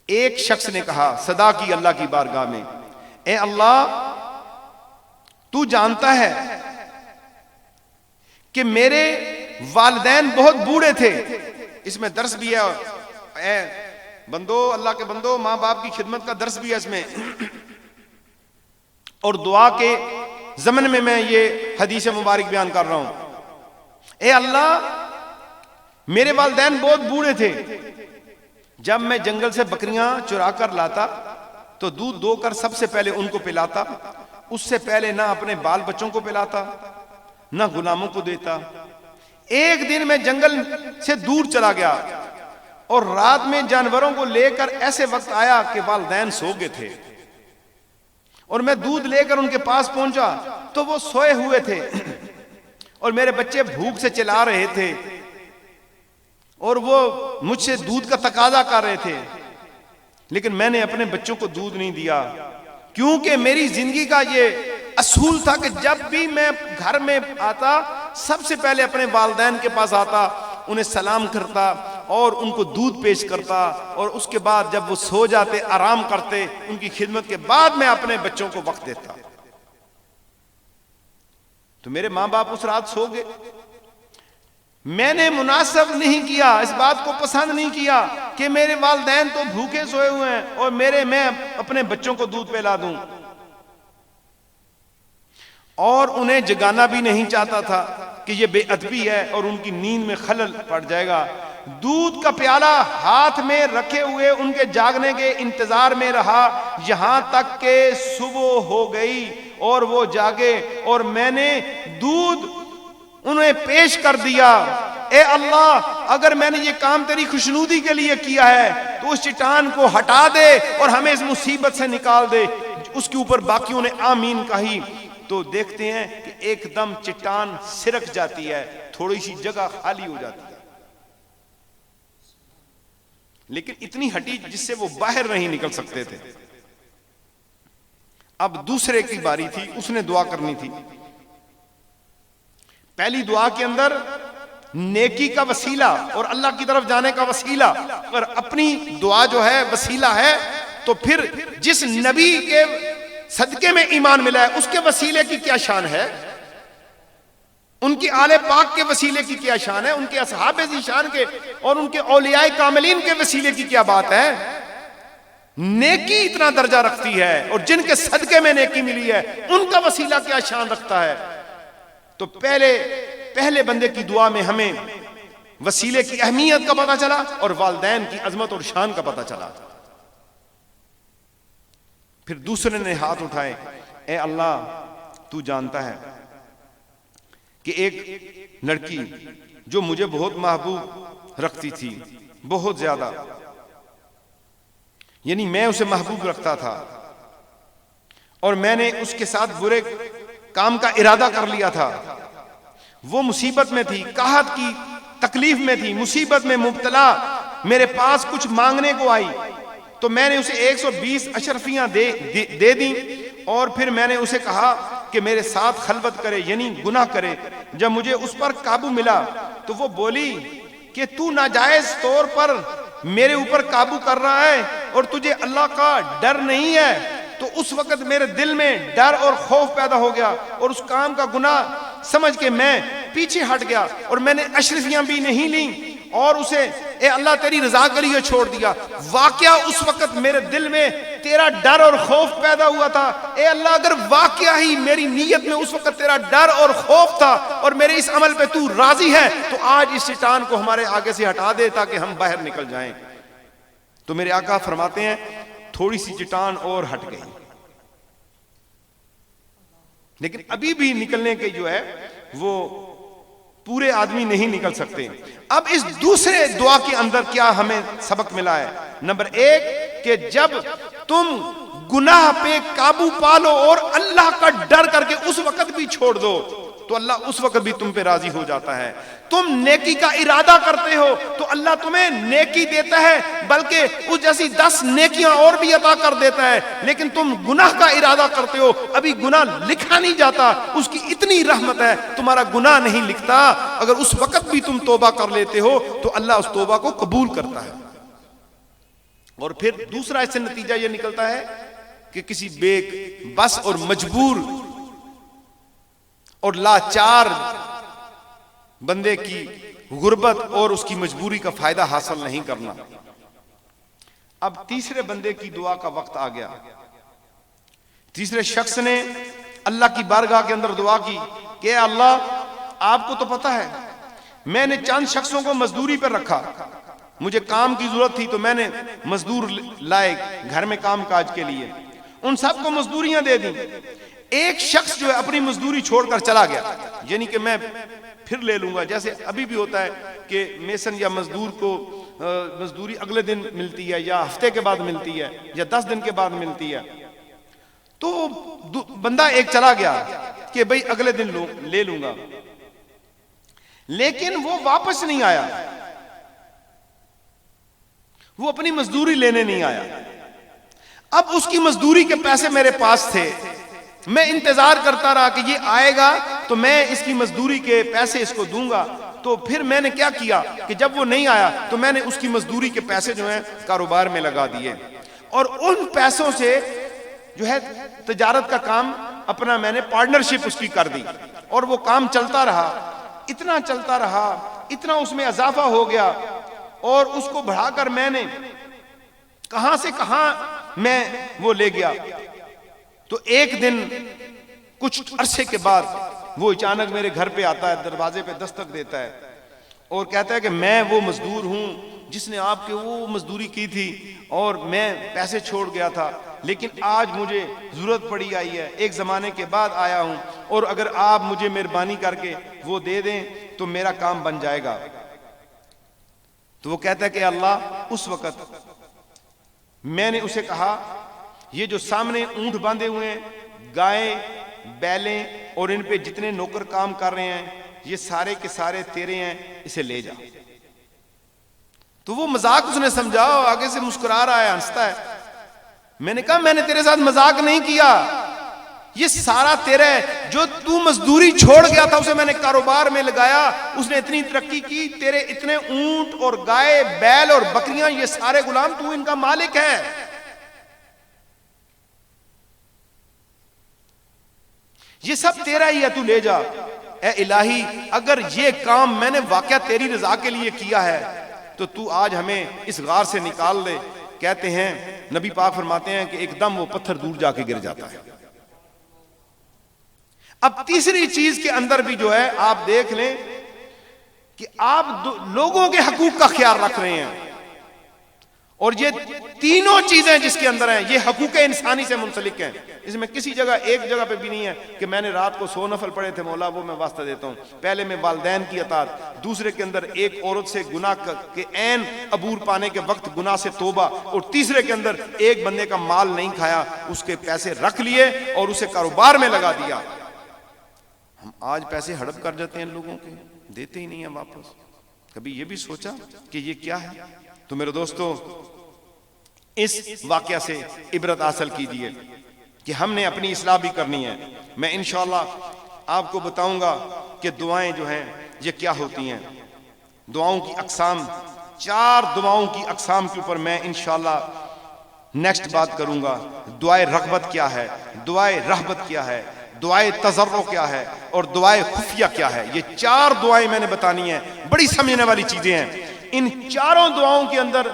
ایک شخص نے کہا، صدا کی اللہ کی بارگاہ میں، اے اللہ تو جانتا ہے کہ میرے والدین بہت بوڑھے تھے۔ اس میں درس بھی ہے، اے بندو، اللہ کے بندو، ماں باپ کی خدمت کا درس بھی ہے اس میں، اور دعا کے ضمن میں یہ حدیث مبارک بیان کر رہا ہوں۔ اے اللہ میرے والدین بہت بوڑھے تھے، جب میں جنگل سے بکریاں چرا کر لاتا تو دودھ دو کر سب سے پہلے ان کو پلاتا، اس سے پہلے نہ اپنے بال بچوں کو پلاتا نہ غلاموں کو دیتا۔ ایک دن میں جنگل سے دور چلا گیا اور رات میں جانوروں کو لے کر ایسے وقت آیا کہ والدین سو گئے تھے، اور میں دودھ لے کر ان کے پاس پہنچا تو وہ سوئے ہوئے تھے، اور میرے بچے بھوک سے چلا رہے تھے، اور وہ مجھ سے دودھ کا تقاضا کر رہے تھے، لیکن میں نے اپنے بچوں کو دودھ نہیں دیا، کیونکہ میری زندگی کا یہ اصول تھا کہ جب بھی میں گھر میں آتا سب سے پہلے اپنے والدین کے پاس آتا، انہیں سلام کرتا اور ان کو دودھ پیش کرتا، اور اس کے بعد جب وہ سو جاتے، آرام کرتے، ان کی خدمت کے بعد میں اپنے بچوں کو وقت دیتا۔ تو میرے ماں باپ اس رات سو گئے، میں نے مناسب نہیں کیا، اس بات کو پسند نہیں کیا کہ میرے والدین تو بھوکے سوئے ہوئے ہیں اور میں اپنے بچوں کو دودھ پلا دوں، اور انہیں جگانا بھی نہیں چاہتا تھا کہ یہ بے ادبی ہے اور ان کی نیند میں خلل پڑ جائے گا۔ دودھ کا پیالہ ہاتھ میں رکھے ہوئے ان کے جاگنے کے انتظار میں رہا، یہاں تک کہ صبح ہو گئی اور وہ جاگے، اور میں نے دودھ انہیں پیش کر دیا۔ اے اللہ اگر میں نے یہ کام تیری خوشنودی کے لیے کیا ہے تو اس چٹان کو ہٹا دے اور ہمیں اس مصیبت سے نکال دے۔ اس کے اوپر باقیوں نے آمین کہی، تو دیکھتے ہیں کہ ایک دم چٹان سرک جاتی ہے، تھوڑی سی جگہ خالی ہو جاتی ہے، لیکن اتنی ہٹی جس سے وہ باہر نہیں نکل سکتے تھے۔ اب دوسرے کی باری تھی، اس نے دعا کرنی تھی۔ پہلی دعا کے اندر نیکی کا وسیلہ اور اللہ کی طرف جانے کا وسیلہ، اگر اپنی دعا جو ہے وسیلہ ہے تو پھر جس نبی کے صدقے میں ایمان ملا ہے اس کے وسیلے کی کیا شان ہے، ان کی آل پاک کے وسیلے کی کیا شان ہے، ان کے اصحاب ذیشان کے اور ان کے اولیاء کاملین کے وسیلے کی کیا بات ہے۔ نیکی اتنا درجہ رکھتی ہے، اور جن کے صدقے میں نیکی ملی ہے ان کا وسیلہ کیا شان رکھتا ہے۔ تو پہلے بندے کی دعا میں ہمیں وسیلے کی اہمیت کا پتہ چلا اور والدین کی عظمت اور شان کا پتہ چلا۔ پھر دوسرے نے ہاتھ اٹھائے، اے اللہ تو جانتا ہے کہ ایک لڑکی جو مجھے بہت محبوب رکھتی تھی، بہت زیادہ، یعنی میں اسے محبوب رکھتا تھا، اور میں نے اس کے ساتھ برے کام کا ارادہ کر لیا تھا، وہ مصیبت میں تھی، قحط کی تکلیف میں تھی، مصیبت میں مبتلا، میرے پاس کچھ مانگنے کو آئی تو میں نے اسے 120 اشرفیاں دے دیں، اور پھر میں نے اسے کہا کہ میرے ساتھ خلوت کرے، یعنی گناہ کرے۔ جب مجھے اس پر قابو ملا تو وہ بولی کہ تو ناجائز طور پر میرے اوپر قابو کر رہا ہے اور تجھے اللہ کا ڈر نہیں ہے۔ تو اس وقت میرے دل میں ڈر اور خوف پیدا ہو گیا، اور اس کام کا گناہ سمجھ کے میں پیچھے ہٹ گیا، اور میں نے اشرفیاں بھی نہیں لیں اور اسے اے اللہ تیری رضا کے لیے چھوڑ دیا۔ واقعہ اس وقت میرے دل میں تیرا ڈر اور خوف پیدا ہوا تھا، اے اللہ اگر واقعہ ہی میری نیت میں اس وقت تیرا ڈر اور خوف تھا اور میرے اس عمل پہ تو راضی ہے تو آج اس چٹان کو ہمارے آگے سے ہٹا دے تاکہ ہم باہر نکل جائیں۔ تو میرے آقا فرماتے ہیں تھوڑی سی چٹان اور ہٹ گئی، لیکن ابھی بھی نکلنے کے جو ہے وہ پورے آدمی نہیں نکل سکتے. اب اس دوسرے دعا کے اندر کیا ہمیں سبق ملا ہے؟ نمبر 1 کہ جب تم گناہ پہ قابو پالو اور اللہ کا ڈر کر کے اس وقت بھی چھوڑ دو تو اللہ اس وقت بھی تم پہ راضی ہو جاتا ہے. تم نیکی کا ارادہ کرتے ہو تو اللہ تمہیں نیکی دیتا ہے, بلکہ اس جیسی 10 نیکیاں اور بھی عطا کر دیتا ہے. لیکن تم گناہ کا ارادہ کرتے ہو, ابھی گناہ لکھا نہیں جاتا, اس کی اتنی رحمت ہے تمہارا گناہ نہیں لکھتا. اگر اس وقت بھی تم توبہ کر لیتے ہو تو اللہ اس توبہ کو قبول کرتا ہے. اور پھر دوسرا اس سے نتیجہ یہ نکلتا ہے کہ کسی بے بس اور مجبور اور لاچار بندے کی غربت اور اس کی مجبوری کا فائدہ حاصل نہیں کرنا. اب تیسرے بندے کی دعا کا وقت آ گیا. تیسرے شخص نے اللہ کی بارگاہ کے اندر دعا کی کہ اللہ آپ کو تو پتا ہے میں نے چند شخصوں کو مزدوری پر رکھا, مجھے کام کی ضرورت تھی تو میں نے مزدور لائے گھر میں کام کاج کے لیے, ان سب کو مزدوریاں دے دیں. ایک شخص جو ہے اپنی مزدوری چھوڑ کر چلا گیا, یعنی کہ میں پھر لے لوں گا, جیسے ابھی بھی ہوتا ہے کہ میسن یا مزدور کو مزدوری اگلے دن ملتی ہے یا ہفتے کے بعد ملتی ہے یا 10 دن کے بعد ملتی ہے. تو بندہ ایک چلا گیا کہ بھئی اگلے دن لے لوں گا, لیکن وہ واپس نہیں آیا, وہ اپنی مزدوری لینے نہیں آیا. اب اس کی مزدوری کے پیسے میرے پاس تھے, میں انتظار کرتا رہا کہ یہ آئے گا تو میں اس کی مزدوری کے پیسے اس کو دوں گا. تو پھر میں نے کیا کیا کہ جب وہ نہیں آیا تو میں نے اس کی مزدوری کے پیسے جو ہیں کاروبار میں لگا دیے, اور ان پیسوں سے جو ہے تجارت کا کام اپنا میں نے پارٹنرشپ اس کی کر دی, اور وہ کام چلتا رہا, اتنا چلتا رہا, اتنا اس میں اضافہ ہو گیا, اور اس کو بڑھا کر میں نے کہاں سے کہاں میں وہ لے گیا. تو ایک دن کچھ عرصے کے بعد وہ اچانک میرے گھر پہ آتا ہے, دروازے پہ دستک دیتا ہے اور کہتا ہے کہ میں وہ مزدور ہوں جس نے آپ کے وہ مزدوری کی تھی, اور میں پیسے چھوڑ گیا تھا, لیکن آج مجھے ضرورت پڑی آئی ہے, ایک زمانے کے بعد آیا ہوں, اور اگر آپ مجھے مہربانی کر کے وہ دے دیں تو میرا کام بن جائے گا. تو وہ کہتا ہے کہ اللہ اس وقت میں نے اسے کہا یہ جو سامنے اونٹ باندھے ہوئے ہیں, گائیں, بیلیں اور ان پہ جتنے نوکر کام کر رہے ہیں یہ سارے کے سارے تیرے ہیں, اسے لے جا. تو وہ مذاق اس نے سمجھا, آگے سے مسکرا رہا ہے, ہنستا ہے. میں نے کہا میں نے تیرے ساتھ مذاق نہیں کیا, یہ سارا تیرا ہے, جو تو مزدوری چھوڑ گیا تھا اسے میں نے کاروبار میں لگایا, اس نے اتنی ترقی کی, تیرے اتنے اونٹ اور گائے, بیل اور بکریاں یہ سارے غلام تو ان کا مالک ہے. یہ سب تیرا ہی ہے, تو لے جا. اے الہی اگر یہ کام میں نے واقعہ تیری رضا کے لیے کیا ہے تو تو آج ہمیں اس غار سے نکال دے. کہتے ہیں نبی پاک فرماتے ہیں کہ ایک دم وہ پتھر دور جا کے گر جاتا ہے. اب تیسری چیز کے اندر بھی جو ہے آپ دیکھ لیں کہ آپ لوگوں کے حقوق کا خیال رکھ رہے ہیں, اور یہ تینوں چیزیں جس کے اندر ہیں یہ حقوق انسانی سے منسلک ہیں. اس میں کسی جگہ ایک جگہ پہ بھی نہیں ہے کہ میں نے رات کو 100 نفل پڑھے تھے مولا وہ میں واسطہ دیتا ہوں. پہلے میں والدین کی اطاعت, دوسرے کے اندر ایک عورت سے گناہ کے عین عبور پانے کے وقت گناہ سے توبہ, اور تیسرے کے اندر ایک بندے کا مال نہیں کھایا, اس کے پیسے رکھ لیے اور اسے کاروبار میں لگا دیا. ہم آج پیسے ہڑپ کر جاتے ہیں لوگوں کے, دیتے ہی نہیں ہیں واپس. کبھی یہ بھی سوچا کہ یہ کیا ہے؟ تو میرے دوستو اس واقعہ سے عبرت حاصل کیجئے کہ ہم نے اپنی اصلاح بھی کرنی ہے. میں انشاءاللہ آپ کو بتاؤں گا کہ دعائیں جو ہیں یہ کیا ہوتی ہیں. دعاؤں کی اقسام, 4 دعاؤں کی اقسام کے اوپر میں انشاءاللہ نیکسٹ بات کروں گا. دعائے رغبت کیا ہے, دعائے رہبت کیا ہے, دعائے تضرع کیا ہے, اور دعائے خفیہ کیا ہے. یہ 4 دعائیں میں نے بتانی ہیں, بڑی سمجھنے والی چیزیں ہیں. ان 4 دعاؤں کے اندر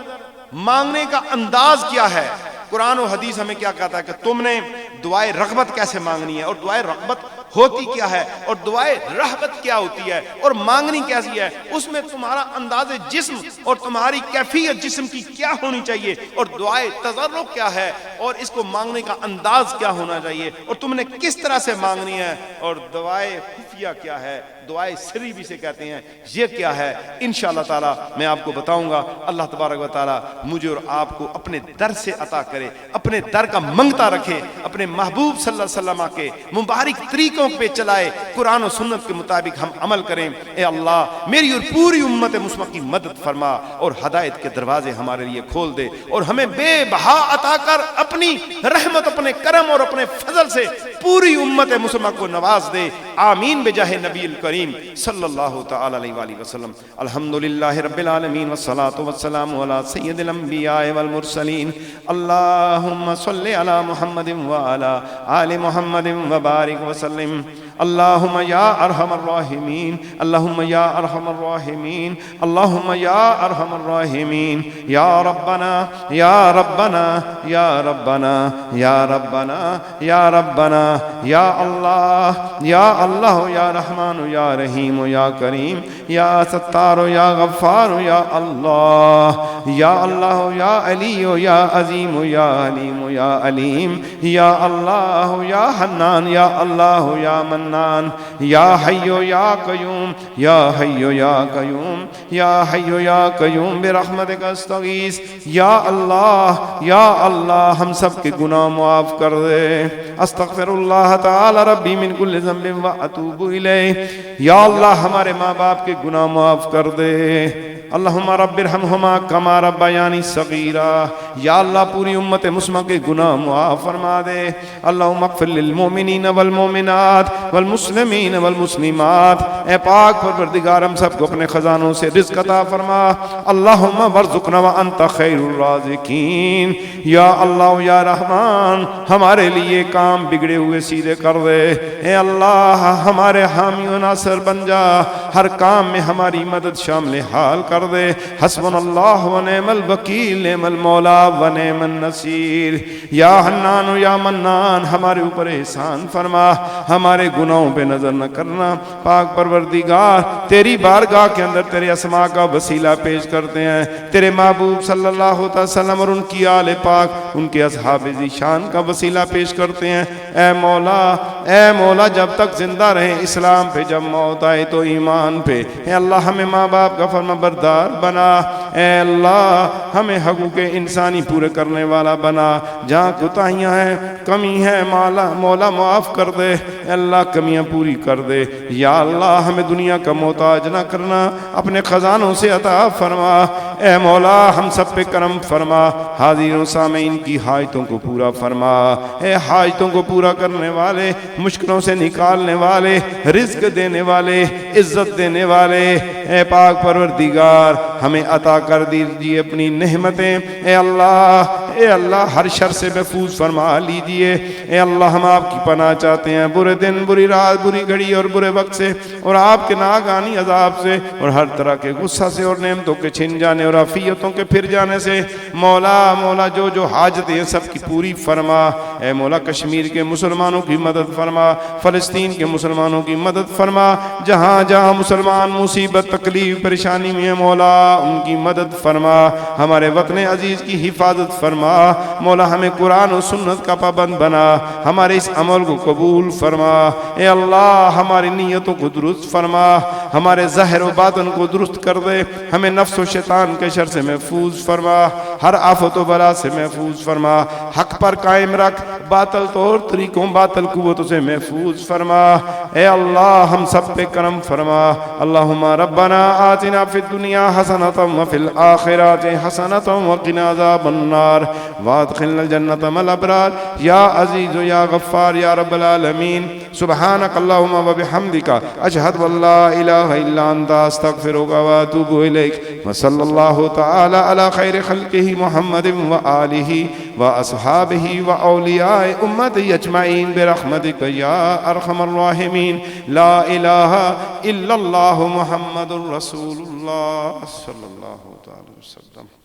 مانگنے کا انداز کیا ہے, قرآن و حدیث ہمیں کیا کہتا ہے کہ تم نے دعائے رغبت کیسے مانگنی ہے, اور دعائے رغبت ہوتی کیا ہے اور دعائے رغبت کیا ہوتی ہے اور مانگنی کیسی ہے، اس میں تمہارا انداز جسم اور تمہاری کیفیت جسم کی کیا ہونی چاہیے، اور دعائے تضرع کیا ہے اور اس کو مانگنے کا انداز کیا ہونا چاہیے اور تم نے کس طرح سے مانگنی ہے، اور دعائے خفیہ کیا ہے، دعائے سری بھی سے کہتے ہیں، یہ کیا ہے، انشاءاللہ تعالی میں آپ کو بتاؤں گا۔ اللہ تبارک و تعالی مجھے اور آپ کو اپنے در سے عطا کرے، اپنے در کا منگتا رکھے، اپنے محبوب صلی اللہ علیہ وسلم کے مبارک طریقوں پہ چلائے، قرآن و سنت کے مطابق ہم عمل کریں۔ اے اللہ میری اور پوری امت مسلمہ کی مدد فرما اور ہدایت کے دروازے ہمارے لیے کھول دے، اور ہمیں بے بہا عطا کر اپنی رحمت، اپنے کرم اور اپنے فضل سے پوری امت مسلمہ کو نواز دے، آمین بجاہ نبی الکریم صلی اللہ تعالی علیہ وآلہ وسلم۔ الحمدللہ رب العالمین والصلاة والسلام علی سید الانبیاء والمرسلین، اللہم صلی علی محمد وعلی آل محمد وبارک وسلم۔ اللہم یا ارحم الراحمین، اللہم یا ارحم الراحمین، اللہم یا ارحم الراحمین، یا ربنا یا ربنا یا ربنا یا ربنا یا ربنا یا اللہ یا اللہ یا رحمان یا رحیم یا کریم یا ستار یا غفار یا اللہ یا علی یا عظیم یا علیم یا علیم یا اللہ یا حنان یا اللہ یا منان یا حی یا قیوم یا حی یا قیوم یا حی یا قیوم برحمتک استغیث۔ یا اللہ ہم سب کے گناہ معاف کر دے۔ استغفر اللہ تعالی ربی من کل ذنب واتوب الیہ۔ یا اللہ ہمارے ماں باپ کے گناہ معاف کر دے۔ اللہم رب ارحمہما کما ربیانی صغیرا۔ یا اللہ پوری امت مسلمہ کے گناہ معاف فرما دے۔ اللہم اغفر للمؤمنین والمؤمنات والمسلمین والمسلمات۔ اے پاک پروردگار ہم سب کو اپنے خزانوں سے رزق عطا فرما۔ اللہم وارزقنا وانت خیر الرازقین۔ یا اللہ یا رحمان ہمارے لیے کام بگڑے ہوئے سیدھے کر دے۔ اے اللہ ہمارے حامی و ناصر بن جا، ہر کام میں ہماری مدد شامل حال کر دے۔ حسبنا اللہ و نعم الوکیل، نعم المولا و نعم النصیر۔ یا حنان یا منان ہمارے اوپر احسان فرما، ہمارے گناہوں پہ نظر نہ کرنا۔ پاک پروردگار تیری بارگاہ کے اندر تیرے اسماء کا وسیلہ پیش کرتے ہیں، تیرے محبوب صلی اللہ علیہ وسلم اور ان کی آل پاک، ان کے اصحاب ذیشان کا وسیلہ پیش کرتے ہیں۔ اے مولا جب تک زندہ رہیں اسلام پہ، جب موت آئے تو ایمان پہ۔ اے اللہ ہمیں ماں باپ کا فرما بردار بنا۔ اے اللہ ہمیں حقوق انسانی پورے کرنے والا بنا۔ جہاں کوتاہیاں ہیں، کمی ہے، مولا معاف کر دے۔ اے اللہ کمیاں پوری کر دے۔ یا اللہ ہمیں دنیا کا محتاج نہ کرنا، اپنے خزانوں سے عطا فرما۔ اے مولا ہم سب پہ کرم فرما، حاضرین سامعین کی حاجتوں کو پورا فرما۔ اے حاجتوں کو پورا کرنے والے، مشکلوں سے نکالنے والے، رزق دینے والے، عزت دینے والے، اے پاک پروردگار ہمیں عطا کر دیجئے اپنی نعمتیں۔ اے اللہ ہر شر سے محفوظ فرما لیجئے۔ اے اللہ ہم آپ کی پناہ چاہتے ہیں برے دن، بری رات، بری گھڑی اور برے وقت سے، اور آپ کے ناگہانی عذاب سے، اور ہر طرح کے غصہ سے، اور نعمتوں کے چھن جانے اور عافیتوں کے پھر جانے سے۔ مولا جو حاجتیں ہیں سب کی پوری فرما۔ اے مولا کشمیر کے مسلمانوں کی مدد فرما، فلسطین کے مسلمانوں کی مدد فرما، جہاں جہاں مسلمان مصیبت، تکلیف، پریشانی میں ہیں مولا ان کی مدد فرما۔ ہمارے وطن عزیز کی حفاظت فرما۔ مولا ہمیں قرآن و سنت کا پابند بنا، ہمارے اس عمل کو قبول فرما۔ اے اللہ ہماری نیتوں کو درست فرما، ہمارے ظاہر و باطن کو درست کر دے، ہمیں نفس و شیطان کے شر سے محفوظ فرما، ہر آفت و بلا سے محفوظ فرما، حق پر قائم رکھ، باطل طور طریقوں، باطل قوتوں سے محفوظ فرما۔ اے اللہ ہم سب پہ کرم فرما۔ اللہم ربنا آتنا فی الدنیا حسنۃ وفی الآخرۃ حسنۃ وقنا عذاب النار وادخلنا الجنۃ مع الابرار یا عزیز یا غفار یا رب العالمین۔ سبحانک اللہم وبحمدک اشہد ان لا الہ الا انت استغفرک واتوب الیک وصلی اللہ تعالی علی خیر خلقہ محمد وآلہ واصحابہ واولیاء امتہ اجمعین برحمتک یا ارحم الراحمین۔ لا الہ الا اللہ محمد رسول اللہ صلی اللہ تعالی وسلم۔